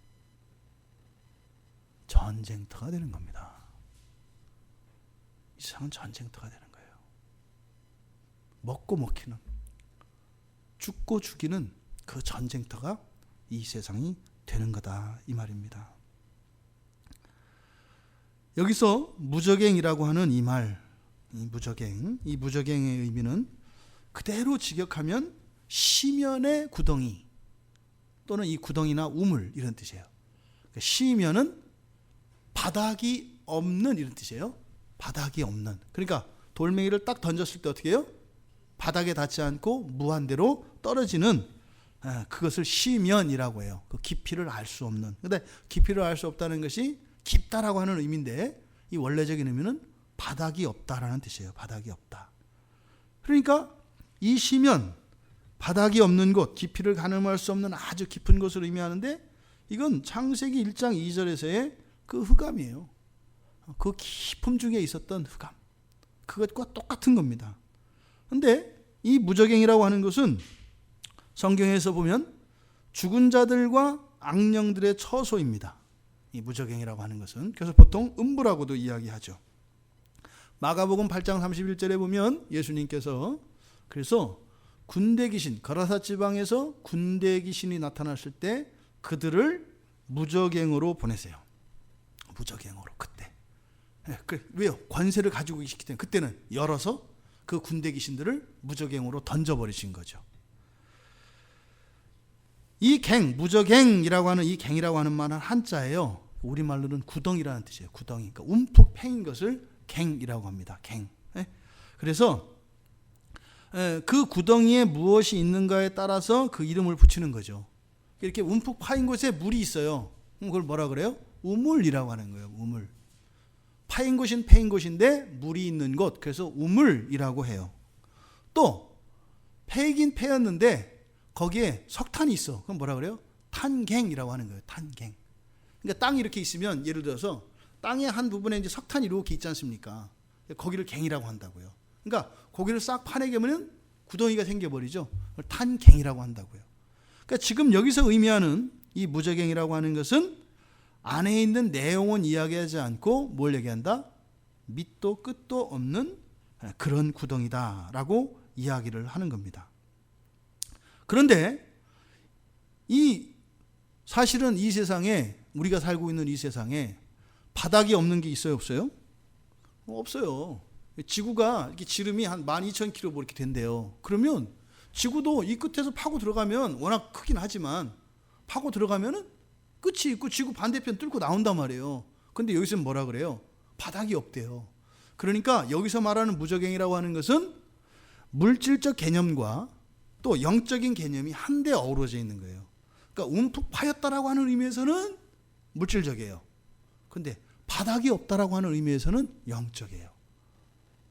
전쟁터가 되는 겁니다. 이 세상은 전쟁터가 되는 거예요. 먹고 먹히는, 죽고 죽이는 그 전쟁터가 이 세상이 되는 거다 이 말입니다. 여기서 무저갱이라고 하는 이 말, 이 무저갱의 의미는 그대로 직역하면 시면의 구덩이 또는 이 구덩이나 우물 이런 뜻이에요. 그러니까 시면은 바닥이 없는 이런 뜻이에요. 바닥이 없는. 그러니까 돌멩이를 딱 던졌을 때 어떻게 해요? 바닥에 닿지 않고 무한대로 떨어지는, 그것을 시면이라고 해요. 그 깊이를 알 수 없는. 근데 깊이를 알 수 없다는 것이 깊다라고 하는 의미인데 이 원래적인 의미는 바닥이 없다라는 뜻이에요. 바닥이 없다. 그러니까 이 시면, 바닥이 없는 곳, 깊이를 가늠할 수 없는 아주 깊은 곳을 의미하는데 이건 창세기 1장 2절에서의 그 흑암이에요. 그 깊음 중에 있었던 흑암. 그것과 똑같은 겁니다. 그런데 이 무저갱이라고 하는 것은 성경에서 보면 죽은 자들과 악령들의 처소입니다. 이 무저갱이라고 하는 것은. 그래서 보통 음부라고도 이야기하죠. 마가복음 8장 31절에 보면 예수님께서 그래서 군대 귀신, 거라사 지방에서 군대 귀신이 나타났을 때 그들을 무저갱으로 보내세요. 무저갱으로 그때. 왜요? 권세를 가지고 계시기 때문에 그때는 열어서 그 군대 귀신들을 무저갱으로 던져버리신 거죠. 이 갱, 무저갱이라고 하는 이 갱이라고 하는 말은 한자예요. 우리말로는 구덩이라는 뜻이에요. 구덩이. 그러니까 움푹 패인 것을 갱이라고 합니다. 갱. 그래서 그 구덩이에 무엇이 있는가에 따라서 그 이름을 붙이는 거죠. 이렇게 움푹 파인 곳에 물이 있어요. 그걸 뭐라 그래요? 우물이라고 하는 거예요. 우물. 파인 곳은 패인 곳인데 물이 있는 곳. 그래서 우물이라고 해요. 또 패이긴 패였는데 거기에 석탄이 있어. 그럼 뭐라 그래요? 탄갱이라고 하는 거예요. 탄갱. 그러니까 땅이 이렇게 있으면 예를 들어서 땅의 한 부분에 이제 석탄이 이렇게 있지 않습니까? 거기를 갱이라고 한다고요. 그러니까 고기를 싹 파내면 구덩이가 생겨버리죠. 탄갱이라고 한다고요. 그러니까 지금 여기서 의미하는 이 무저갱이라고 하는 것은 안에 있는 내용은 이야기하지 않고 뭘 얘기한다? 밑도 끝도 없는 그런 구덩이다라고 이야기를 하는 겁니다. 그런데 사실은 이 세상에, 우리가 살고 있는 이 세상에 바닥이 없는 게 있어요, 없어요? 없어요. 지구가 이렇게 지름이 한 12,000km 뭐 이렇게 된대요. 그러면 지구도 이 끝에서 파고 들어가면 워낙 크긴 하지만 파고 들어가면은 끝이 있고 지구 반대편 뚫고 나온단 말이에요. 근데 여기서는 뭐라 그래요? 바닥이 없대요. 그러니까 여기서 말하는 무저갱이라고 하는 것은 물질적 개념과 또 영적인 개념이 한데 어우러져 있는 거예요. 그러니까 움푹 파였다라고 하는 의미에서는 물질적이에요. 근데 바닥이 없다라고 하는 의미에서는 영적이에요.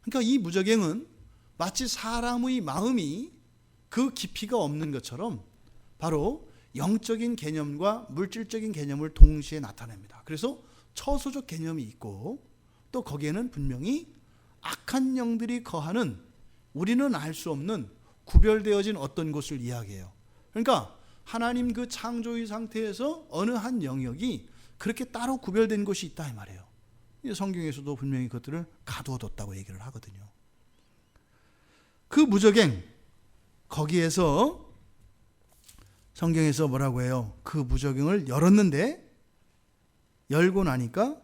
그러니까 이 무저갱은 마치 사람의 마음이 그 깊이가 없는 것처럼 바로 영적인 개념과 물질적인 개념을 동시에 나타냅니다. 그래서 처소적 개념이 있고 또 거기에는 분명히 악한 영들이 거하는 우리는 알 수 없는 구별되어진 어떤 곳을 이야기해요. 그러니까 하나님 그 창조의 상태에서 어느 한 영역이 그렇게 따로 구별된 곳이 있다 이 말이에요. 성경에서도 분명히 그것들을 가두어뒀다고 얘기를 하거든요. 그 무저갱, 거기에서 성경에서 뭐라고 해요? 그 무저갱을 열었는데 열고 나니까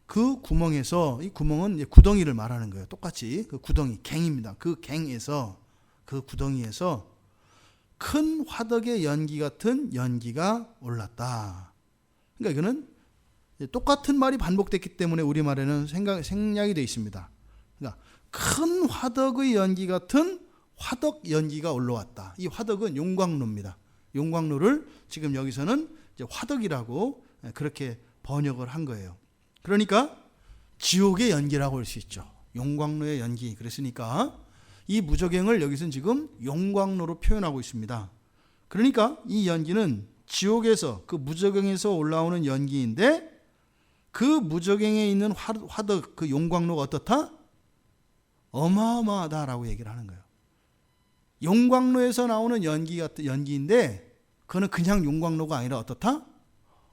그 구멍에서, 이 구멍은 구덩이를 말하는 거예요. 똑같이 그 구덩이, 갱입니다. 그 갱에서, 그 구덩이에서 큰 화덕의 연기 같은 연기가 올랐다. 그러니까 이거는 똑같은 말이 반복됐기 때문에 우리말에는 생략이 되어 있습니다. 그러니까 큰 화덕의 연기 같은 화덕 연기가 올라왔다. 이 화덕은 용광로입니다. 용광로를 지금 여기서는 이제 화덕이라고 그렇게 번역을 한 거예요. 그러니까 지옥의 연기라고 할 수 있죠. 용광로의 연기. 그랬으니까 이 무저갱을 여기서는 지금 용광로로 표현하고 있습니다. 그러니까 이 연기는 지옥에서, 그 무저갱에서 올라오는 연기인데 그 무저갱에 있는 화덕, 그 용광로가 어떻다? 어마어마하다라고 얘기를 하는 거예요. 용광로에서 나오는 연기인데 그거는 그냥 용광로가 아니라 어떻다?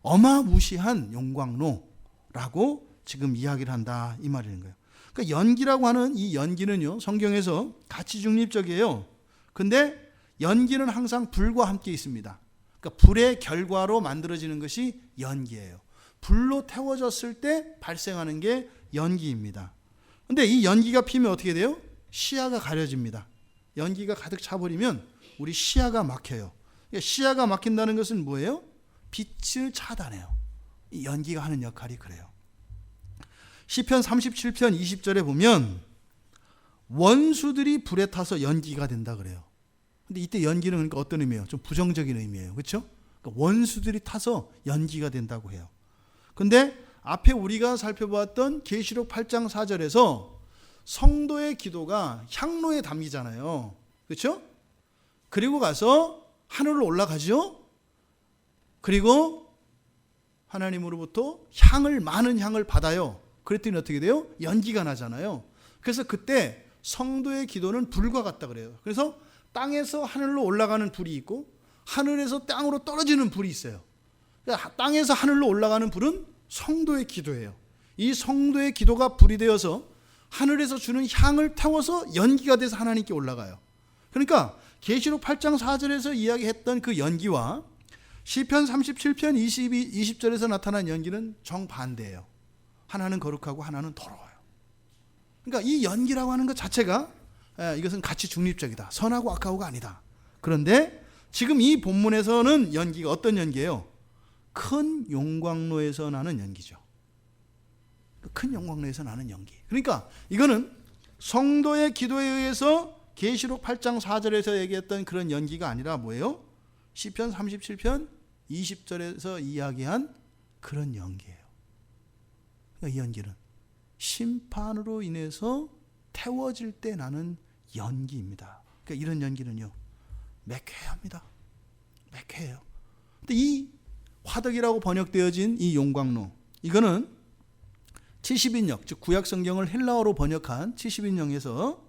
어마무시한 용광로라고 지금 이야기를 한다 이 말인 거예요. 그러니까 연기라고 하는 이 연기는요, 성경에서 가치 중립적이에요. 근데 연기는 항상 불과 함께 있습니다. 그러니까 불의 결과로 만들어지는 것이 연기예요. 불로 태워졌을 때 발생하는 게 연기입니다. 근데 이 연기가 피면 어떻게 돼요? 시야가 가려집니다. 연기가 가득 차버리면 우리 시야가 막혀요. 그러니까 시야가 막힌다는 것은 뭐예요? 빛을 차단해요. 이 연기가 하는 역할이 그래요. 시편 37편 20절에 보면 원수들이 불에 타서 연기가 된다 그래요. 근데 이때 연기는 그러니까 어떤 의미예요? 좀 부정적인 의미예요. 그렇죠? 그러니까 원수들이 타서 연기가 된다고 해요. 근데 앞에 우리가 살펴보았던 계시록 8장 4절에서 성도의 기도가 향로에 담기잖아요. 그렇죠? 그리고 가서 하늘로 올라가죠. 그리고 하나님으로부터 많은 향을 받아요. 그랬더니 어떻게 돼요? 연기가 나잖아요. 그래서 그때 성도의 기도는 불과 같다 그래요. 그래서 땅에서 하늘로 올라가는 불이 있고 하늘에서 땅으로 떨어지는 불이 있어요. 그러니까 땅에서 하늘로 올라가는 불은 성도의 기도예요. 이 성도의 기도가 불이 되어서 하늘에서 주는 향을 태워서 연기가 돼서 하나님께 올라가요. 그러니까 계시록 8장 4절에서 이야기했던 그 연기와 시편 37편 20절에서 나타난 연기는 정반대예요. 하나는 거룩하고 하나는 더러워요. 그러니까 이 연기라고 하는 것 자체가 이것은 가치 중립적이다. 선하고 악하고가 아니다. 그런데 지금 이 본문에서는 연기가 어떤 연기예요? 큰 용광로에서 나는 연기죠. 큰 용광로에서 나는 연기. 그러니까 이거는 성도의 기도에 의해서 계시록 8장 4절에서 얘기했던 그런 연기가 아니라 뭐예요? 시편 37편 20절에서 이야기한 그런 연기예요. 그러니까 이 연기는 심판으로 인해서 태워질 때 나는 연기입니다. 그러니까 이런 연기는요, 매캐합니다. 매캐해요. 근데 이 화덕이라고 번역되어진 이 용광로, 이거는 70인역, 즉 구약 성경을 헬라어로 번역한 70인역에서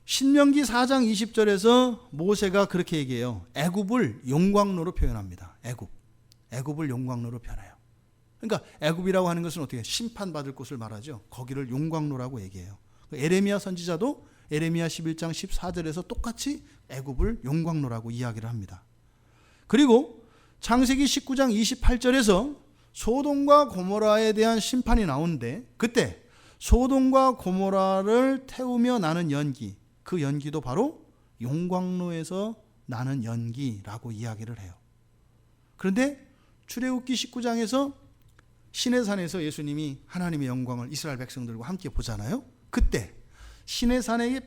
신명기 4장 20절에서 모세가 그렇게 얘기해요. 애굽을 용광로로 표현합니다. 애굽을 용광로로 표현해요. 그러니까 애굽이라고 하는 것은 어떻게 심판받을 곳을 말하죠. 거기를 용광로라고 얘기해요. 에레미야 선지자도 에레미야 11장 14절에서 똑같이 애굽을 용광로라고 이야기를 합니다. 그리고 창세기 19장 28절에서 소돔과 고모라에 대한 심판이 나오는데, 그때 소돔과 고모라를 태우며 나는 연기, 그 연기도 바로 용광로에서 나는 연기라고 이야기를 해요. 그런데 출애굽기 19장에서 시내산에서 예수님이 하나님의 영광을 이스라엘 백성들과 함께 보잖아요. 그때 시내산에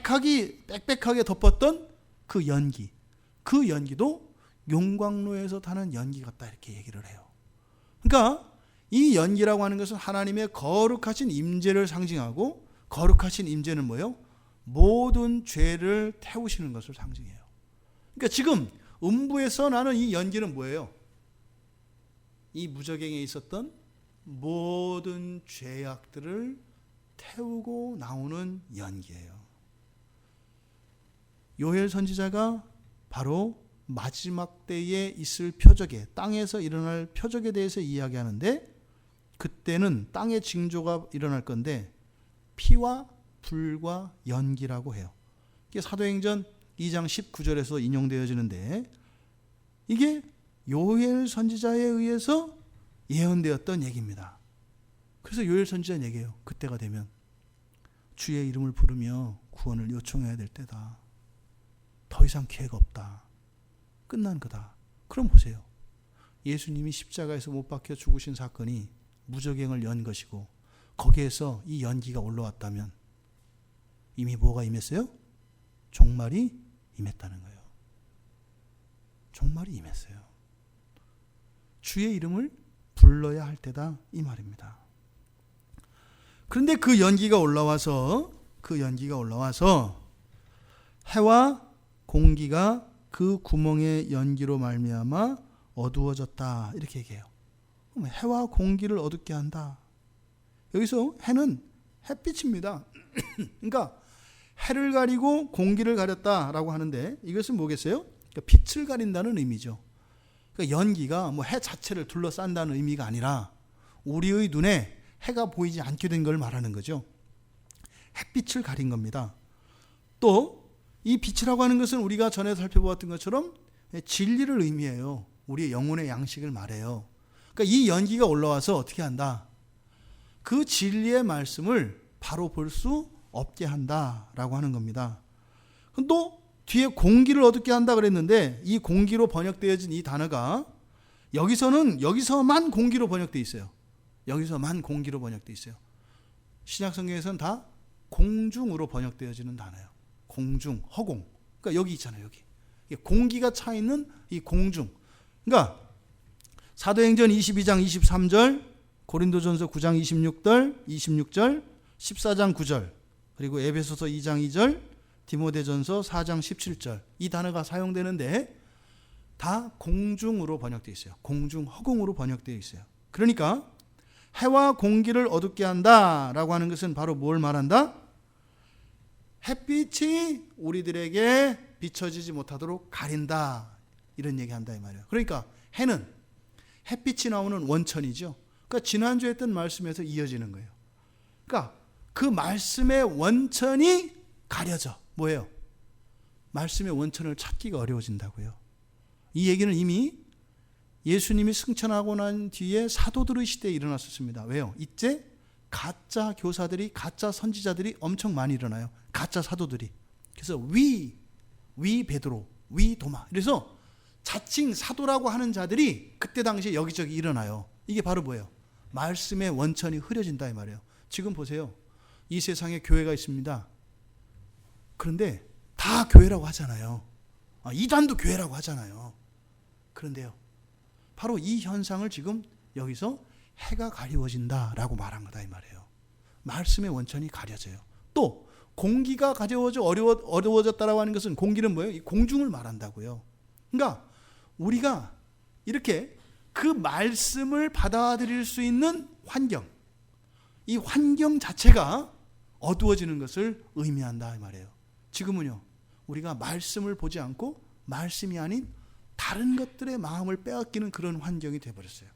빽빽하게 덮었던 그 연기, 그 연기도 용광로에서 타는 연기 같다, 이렇게 얘기를 해요. 그러니까 이 연기라고 하는 것은 하나님의 거룩하신 임재를 상징하고, 거룩하신 임재는 뭐예요? 모든 죄를 태우시는 것을 상징해요. 그러니까 지금 음부에서 나는 이 연기는 뭐예요? 이 무저갱에 있었던 모든 죄악들을 태우고 나오는 연기예요. 요엘 선지자가 바로 마지막 때에 있을 표적에, 땅에서 일어날 표적에 대해서 이야기하는데, 그때는 땅의 징조가 일어날 건데 피와 불과 연기라고 해요. 이게 사도행전 2장 19절에서 인용되어지는데, 이게 요엘 선지자에 의해서 예언되었던 얘기입니다. 그래서 요엘 선지자는 얘기해요. 그때가 되면 주의 이름을 부르며 구원을 요청해야 될 때다. 더 이상 기회가 없다. 끝난 거다. 그럼 보세요. 예수님이 십자가에서 못 박혀 죽으신 사건이 무저갱을 연 것이고, 거기에서 이 연기가 올라왔다면 이미 뭐가 임했어요? 종말이 임했다는 거예요. 종말이 임했어요. 주의 이름을 불러야 할 때다, 이 말입니다. 그런데 그 연기가 올라와서 해와 공기가 그 구멍의 연기로 말미암아 어두워졌다, 이렇게 얘기해요. 그럼 해와 공기를 어둡게 한다. 여기서 해는 햇빛입니다. 그러니까 해를 가리고 공기를 가렸다라고 하는데, 이것은 뭐겠어요? 그러니까 빛을 가린다는 의미죠. 그러니까 연기가 뭐 해 자체를 둘러싼다는 의미가 아니라 우리의 눈에 해가 보이지 않게 된 걸 말하는 거죠. 햇빛을 가린 겁니다. 또 이 빛이라고 하는 것은 우리가 전에 살펴보았던 것처럼 진리를 의미해요. 우리의 영혼의 양식을 말해요. 그러니까 이 연기가 올라와서 어떻게 한다? 그 진리의 말씀을 바로 볼 수 없게 한다라고 하는 겁니다. 또 뒤에 공기를 어둡게 한다 그랬는데, 이 공기로 번역되어진 이 단어가 여기서만 공기로 번역되어 있어요. 여기서만 공기로 번역되어 있어요. 신약 성경에서는 다 공중으로 번역되어지는 단어예요. 공중, 허공. 그러니까 여기 있잖아요, 여기. 공기가 차 있는 이 공중. 그러니까 사도행전 22장 23절, 고린도전서 9장 26절, 14장 9절, 그리고 에베소서 2장 2절, 디모데전서 4장 17절, 이 단어가 사용되는데 다 공중으로 번역되어 있어요. 공중, 허공으로 번역되어 있어요. 그러니까 해와 공기를 어둡게 한다라고 하는 것은 바로 뭘 말한다? 햇빛이 우리들에게 비춰지지 못하도록 가린다, 이런 얘기한다 이 말이에요. 그러니까 해는 햇빛이 나오는 원천이죠. 그러니까 지난주에 했던 말씀에서 이어지는 거예요. 그러니까 그 말씀의 원천이 가려져. 뭐예요? 말씀의 원천을 찾기가 어려워진다고요. 이 얘기는 이미 예수님이 승천하고 난 뒤에 사도들의 시대에 일어났었습니다. 왜요? 이제 가짜 교사들이, 가짜 선지자들이 엄청 많이 일어나요. 가짜 사도들이. 그래서 위 베드로, 위도마. 그래서 자칭 사도라고 하는 자들이 그때 당시에 여기저기 일어나요. 이게 바로 뭐예요? 말씀의 원천이 흐려진다 이 말이에요. 지금 보세요. 이 세상에 교회가 있습니다. 그런데 다 교회라고 하잖아요. 이단도 교회라고 하잖아요. 그런데요, 바로 이 현상을 지금 여기서 해가 가리워진다라고 말한 거다 이 말이에요. 말씀의 원천이 가려져요. 또 공기가 가려워져 어려워졌다라고 하는 것은, 공기는 뭐예요? 이 공중을 말한다고요. 그러니까 우리가 이렇게 그 말씀을 받아들일 수 있는 환경, 이 환경 자체가 어두워지는 것을 의미한다 이 말이에요. 지금은요, 우리가 말씀을 보지 않고 말씀이 아닌 다른 것들의 마음을 빼앗기는 그런 환경이 되어버렸어요.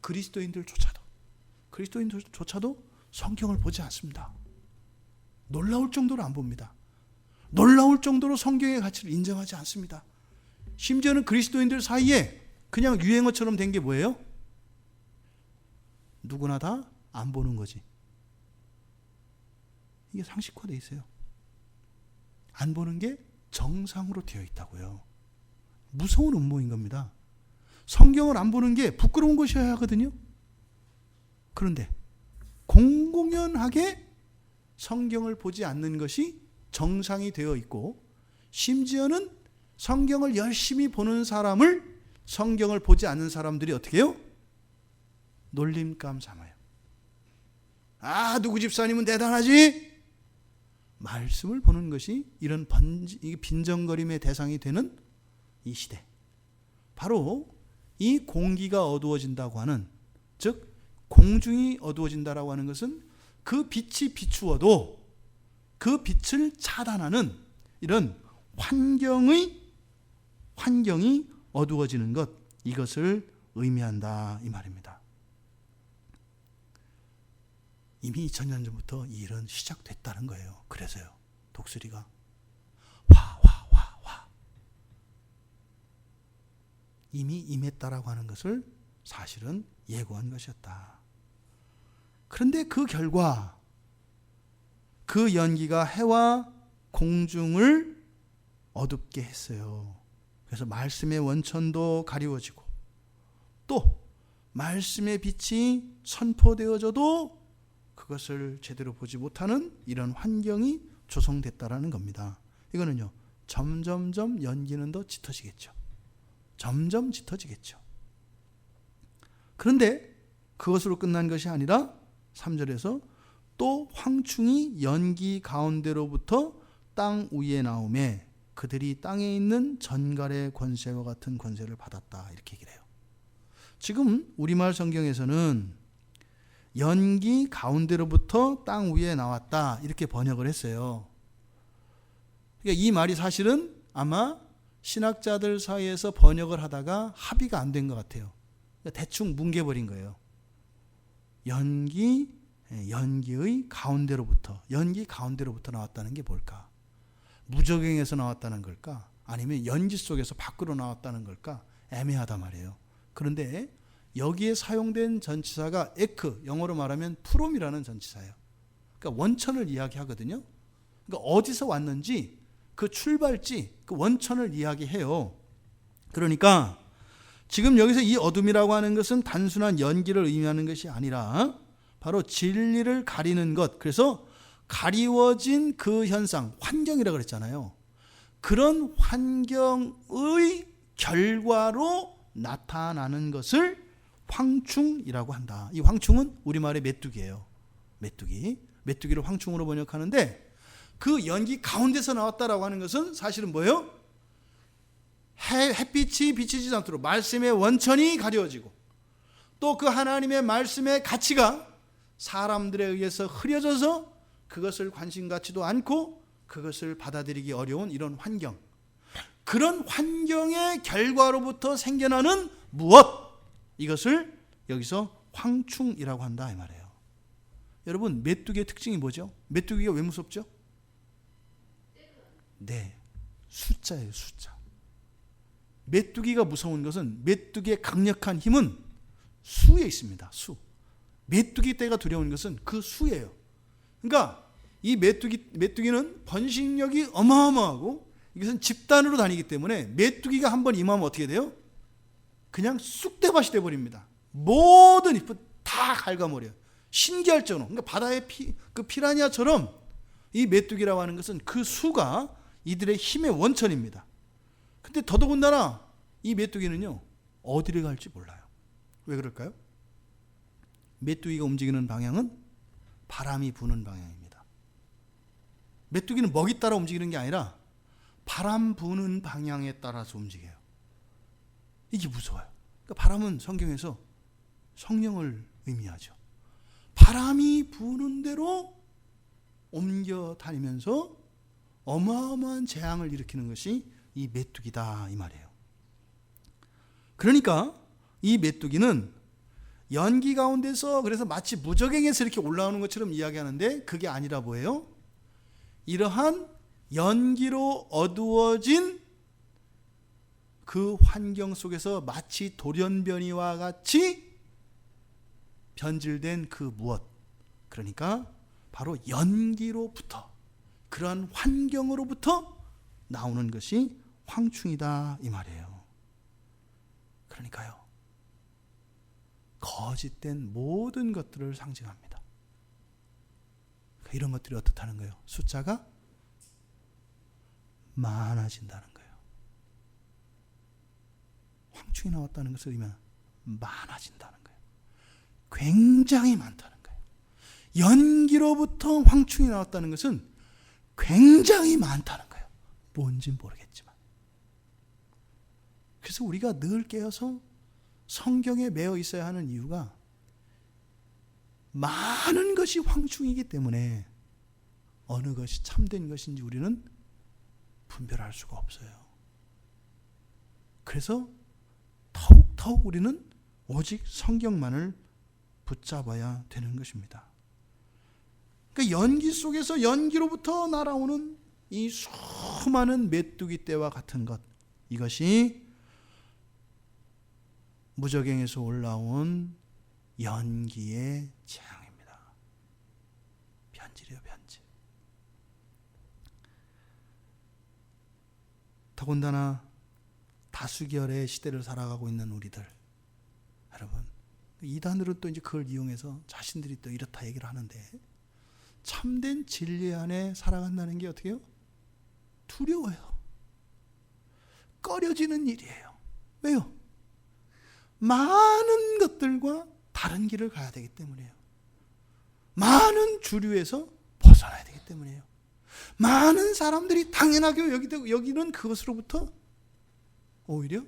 그리스도인들조차도 성경을 보지 않습니다. 놀라울 정도로 안 봅니다. 놀라울 정도로 성경의 가치를 인정하지 않습니다. 심지어는 그리스도인들 사이에 그냥 유행어처럼 된 게 뭐예요? 누구나 다 안 보는 거지. 이게 상식화되어 있어요. 안 보는 게 정상으로 되어 있다고요. 무서운 음모인 겁니다. 성경을 안 보는 게 부끄러운 것이어야 하거든요. 그런데 공공연하게 성경을 보지 않는 것이 정상이 되어 있고, 심지어는 성경을 열심히 보는 사람을 성경을 보지 않는 사람들이 어떻게 해요? 놀림감 삼아요. 누구 집사님은 대단하지? 말씀을 보는 것이 이런 빈정거림의 대상이 되는 이 시대, 바로 이 공기가 어두워진다고 하는, 즉 공중이 어두워진다라고 하는 것은 그 빛이 비추어도 그 빛을 차단하는 이런 환경이 어두워지는 것, 이것을 의미한다 이 말입니다. 이미 2000년 전부터 이 일은 시작됐다는 거예요. 그래서요, 독수리가 와 이미 임했다라고 하는 것을 사실은 예고한 것이었다. 그런데 그 결과 그 연기가 해와 공중을 어둡게 했어요. 그래서 말씀의 원천도 가리워지고, 또 말씀의 빛이 선포되어져도 그것을 제대로 보지 못하는 이런 환경이 조성됐다라는 겁니다. 이거는요, 점점점 연기는 더 짙어지겠죠. 점점 짙어지겠죠. 그런데 그것으로 끝난 것이 아니라 3절에서 또 황충이 연기 가운데로부터 땅 위에 나오매 그들이 땅에 있는 전갈의 권세와 같은 권세를 받았다, 이렇게 얘기를 해요. 지금 우리말 성경에서는 연기 가운데로부터 땅 위에 나왔다, 이렇게 번역을 했어요. 그러니까 이 말이 사실은 아마 신학자들 사이에서 번역을 하다가 합의가 안 된 것 같아요. 그러니까 대충 뭉개버린 거예요. 연기의 가운데로부터, 연기 가운데로부터 나왔다는 게 뭘까? 무적행에서 나왔다는 걸까? 아니면 연기 속에서 밖으로 나왔다는 걸까? 애매하단 말이에요. 그런데 여기에 사용된 전치사가 에크, 영어로 말하면 프롬이라는 전치사예요. 그러니까 원천을 이야기하거든요. 그러니까 어디서 왔는지 그 출발지, 그 원천을 이야기해요. 그러니까 지금 여기서 이 어둠이라고 하는 것은 단순한 연기를 의미하는 것이 아니라 바로 진리를 가리는 것, 그래서 가리워진 그 현상, 환경이라고 그랬잖아요. 그런 환경의 결과로 나타나는 것을 황충이라고 한다. 이 황충은 우리말의 메뚜기예요. 메뚜기를 황충으로 번역하는데, 그 연기 가운데서 나왔다라고 하는 것은 사실은 뭐예요? 햇빛이 비치지 않도록 말씀의 원천이 가려지고, 또 그 하나님의 말씀의 가치가 사람들에 의해서 흐려져서 그것을 관심 갖지도 않고 그것을 받아들이기 어려운 이런 환경, 그런 환경의 결과로부터 생겨나는 무엇, 이것을 여기서 황충이라고 한다 이 말이에요. 여러분, 메뚜기의 특징이 뭐죠? 메뚜기가 왜 무섭죠? 네, 숫자예요. 숫자. 메뚜기가 무서운 것은, 메뚜기의 강력한 힘은 수에 있습니다. 수. 메뚜기 떼가 두려운 것은 그 수예요. 그러니까 이 메뚜기는 번식력이 어마어마하고 이것은 집단으로 다니기 때문에 메뚜기가 한번 임하면 어떻게 돼요? 그냥 쑥대밭이 돼버립니다. 모든 잎을 다 갉아버려요. 신기할 정도로. 그러니까 바다의 그 피라냐처럼 이 메뚜기라고 하는 것은 그 수가 이들의 힘의 원천입니다. 근데 더더군다나 이 메뚜기는요, 어디를 갈지 몰라요. 왜 그럴까요? 메뚜기가 움직이는 방향은 바람이 부는 방향입니다. 메뚜기는 먹이 따라 움직이는 게 아니라 바람 부는 방향에 따라서 움직여요. 이게 무서워요. 그러니까 바람은 성경에서 성령을 의미하죠. 바람이 부는 대로 옮겨 다니면서 어마어마한 재앙을 일으키는 것이 이 메뚜기다 이 말이에요. 그러니까 이 메뚜기는 연기 가운데서 그래서 마치 무적행에서 이렇게 올라오는 것처럼 이야기하는데 그게 아니라 뭐예요? 이러한 연기로 어두워진 그 환경 속에서 마치 돌연변이와 같이 변질된 그 무엇, 그러니까 바로 연기로부터, 그러한 환경으로부터 나오는 것이 황충이다 이 말이에요. 그러니까요, 거짓된 모든 것들을 상징합니다. 이런 것들이 어떻다는 거예요? 숫자가 많아진다는 거예요. 황충이 나왔다는 것을 의미하면 많아진다는 거예요. 굉장히 많다는 거예요. 연기로부터 황충이 나왔다는 것은 굉장히 많다는 거예요. 뭔진 모르겠지만. 그래서 우리가 늘 깨어서 성경에 매여 있어야 하는 이유가 많은 것이 황충이기 때문에 어느 것이 참된 것인지 우리는 분별할 수가 없어요. 그래서 더욱 우리는 오직 성경만을 붙잡아야 되는 것입니다. 그러니까 연기 속에서 연기로부터 날아오는 이 수많은 메뚜기 떼와 같은 것, 이것이 무적행에서 올라온 연기의 재앙입니다. 변질이에요, 변질. 더군다나 다수결의 시대를 살아가고 있는 우리들, 여러분, 이단들은 또 이제 그걸 이용해서 자신들이 또 이렇다 얘기를 하는데, 참된 진리 안에 살아간다는 게 어떻게 해요? 두려워요. 꺼려지는 일이에요. 왜요? 많은 것들과 다른 길을 가야 되기 때문이에요. 많은 주류에서 벗어나야 되기 때문이에요. 많은 사람들이 당연하게 여기는 그것으로부터 오히려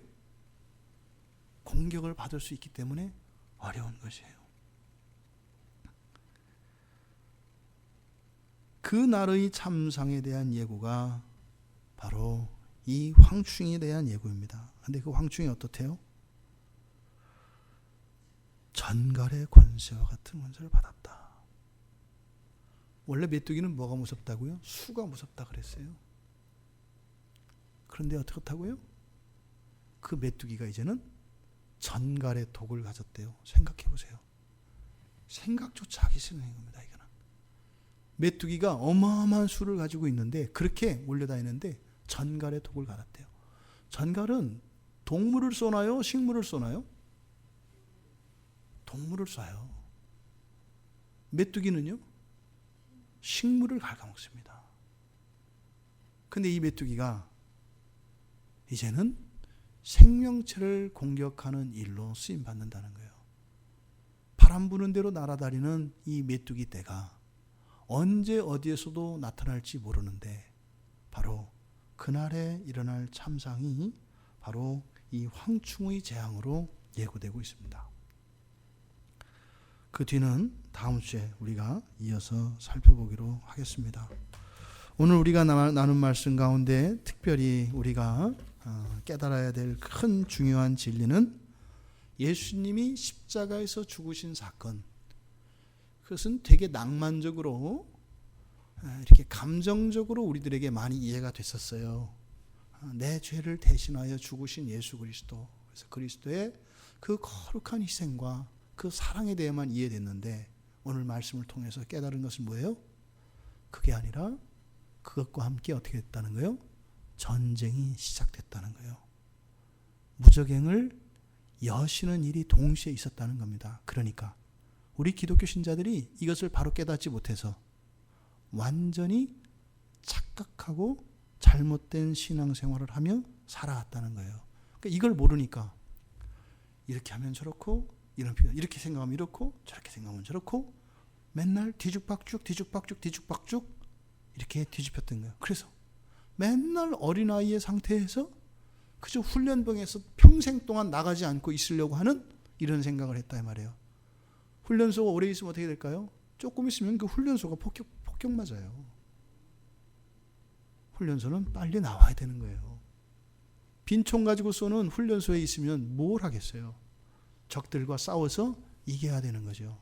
공격을 받을 수 있기 때문에 어려운 것이에요. 그 날의 참상에 대한 예고가 바로 이 황충에 대한 예고입니다. 그런데 그 황충이 어떻대요? 전갈의 권세와 같은 권세를 받았다. 원래 메뚜기는 뭐가 무섭다고요? 수가 무섭다 그랬어요. 그런데 어떻다고요? 그 메뚜기가 이제는 전갈의 독을 가졌대요. 생각해 보세요. 생각조차 하기 싫은 겁니다. 이거는 메뚜기가 어마어마한 수를 가지고 있는데, 그렇게 몰려다니는데 전갈의 독을 가졌대요. 전갈은 동물을 쏘나요? 식물을 쏘나요? 동물을 쏴요. 메뚜기는요? 식물을 갉아먹습니다. 근데 이 메뚜기가 이제는 생명체를 공격하는 일로 쓰임받는다는 거예요. 바람 부는 대로 날아다니는 이 메뚜기 떼가 언제 어디에서도 나타날지 모르는데, 바로 그날에 일어날 참상이 바로 이 황충의 재앙으로 예고되고 있습니다. 그 뒤는 다음 주에 우리가 이어서 살펴보기로 하겠습니다. 오늘 우리가 나눈 말씀 가운데 특별히 우리가 깨달아야 될 큰 중요한 진리는 예수님이 십자가에서 죽으신 사건, 그것은 되게 낭만적으로 이렇게 감정적으로 우리들에게 많이 이해가 됐었어요. 내 죄를 대신하여 죽으신 예수 그리스도, 그래서 그리스도의 그 거룩한 희생과 그 사랑에 대해만 이해됐는데, 오늘 말씀을 통해서 깨달은 것은 뭐예요? 그게 아니라 그것과 함께 어떻게 됐다는 거예요? 전쟁이 시작됐다는 거예요. 무적행을 여시는 일이 동시에 있었다는 겁니다. 그러니까 우리 기독교 신자들이 이것을 바로 깨닫지 못해서 완전히 착각하고 잘못된 신앙생활을 하며 살아왔다는 거예요. 그러니까 이걸 모르니까 이렇게 하면 저렇고 이렇게 생각하면 이렇고 저렇게 생각하면 저렇고 맨날 뒤죽박죽 이렇게 뒤집혔던 거예요. 그래서 맨날 어린아이의 상태에서 그저 훈련병에서 평생 동안 나가지 않고 있으려고 하는 이런 생각을 했다 이 말이에요. 훈련소가 오래 있으면 어떻게 될까요? 조금 있으면 그 훈련소가 폭격 맞아요. 훈련소는 빨리 나와야 되는 거예요. 빈총 가지고 쏘는 훈련소에 있으면 뭘 하겠어요? 적들과 싸워서 이겨야 되는 거죠.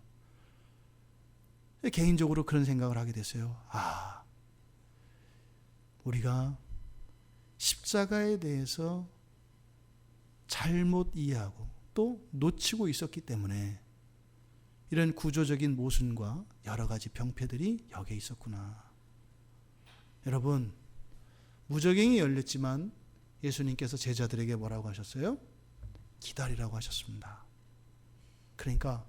개인적으로 그런 생각을 하게 됐어요. 우리가 십자가에 대해서 잘못 이해하고 또 놓치고 있었기 때문에 이런 구조적인 모순과 여러 가지 병폐들이 여기에 있었구나. 여러분, 무적행이 열렸지만 예수님께서 제자들에게 뭐라고 하셨어요? 기다리라고 하셨습니다. 그러니까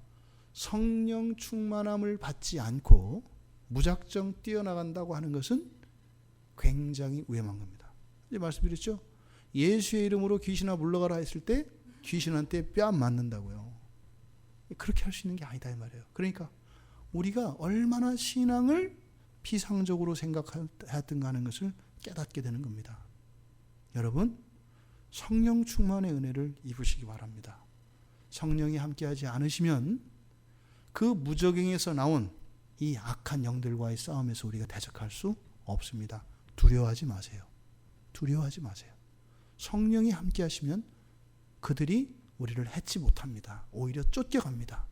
성령 충만함을 받지 않고 무작정 뛰어나간다고 하는 것은 굉장히 위험한 겁니다. 이제 말씀드렸죠? 예수의 이름으로 귀신아 물러가라 했을 때 귀신한테 뺨 맞는다고요. 그렇게 할 수 있는 게 아니다 이 말이에요. 그러니까 우리가 얼마나 신앙을 피상적으로 생각했던가 하는 것을 깨닫게 되는 겁니다. 여러분, 성령 충만의 은혜를 입으시기 바랍니다. 성령이 함께하지 않으시면 그 무적행에서 나온 이 악한 영들과의 싸움에서 우리가 대적할 수 없습니다. 두려워하지 마세요. 두려워하지 마세요. 성령이 함께하시면 그들이 우리를 해치 못합니다. 오히려 쫓겨갑니다.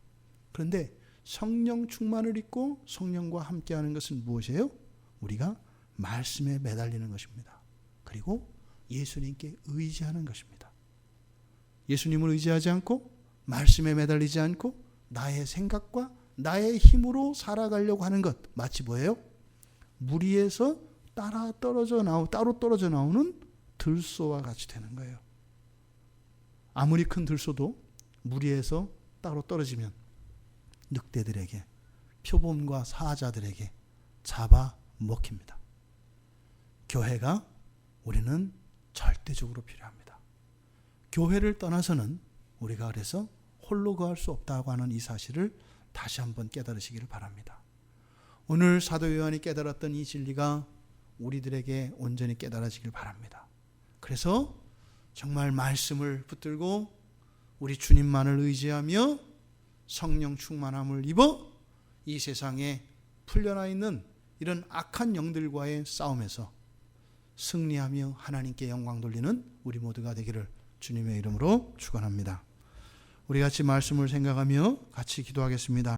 그런데 성령 충만을 입고 성령과 함께하는 것은 무엇이에요? 우리가 말씀에 매달리는 것입니다. 그리고 예수님께 의지하는 것입니다. 예수님을 의지하지 않고 말씀에 매달리지 않고 나의 생각과 나의 힘으로 살아가려고 하는 것, 마치 뭐예요? 물 위에서 따로 떨어져 나오는 들소와 같이 되는 거예요. 아무리 큰 들소도 물 위에서 따로 떨어지면 늑대들에게, 표범과 사자들에게 잡아 먹힙니다. 교회가 우리는 절대적으로 필요합니다. 교회를 떠나서는 우리가 그래서 홀로 거할 수 없다고 하는 이 사실을 다시 한번 깨달으시기를 바랍니다. 오늘 사도 요한이 깨달았던 이 진리가 우리들에게 온전히 깨달아지길 바랍니다. 그래서 정말 말씀을 붙들고 우리 주님만을 의지하며 성령 충만함을 입어 이 세상에 풀려나 있는 이런 악한 영들과의 싸움에서 승리하며 하나님께 영광 돌리는 우리 모두가 되기를 주님의 이름으로 축원합니다. 우리 같이 말씀을 생각하며 같이 기도하겠습니다.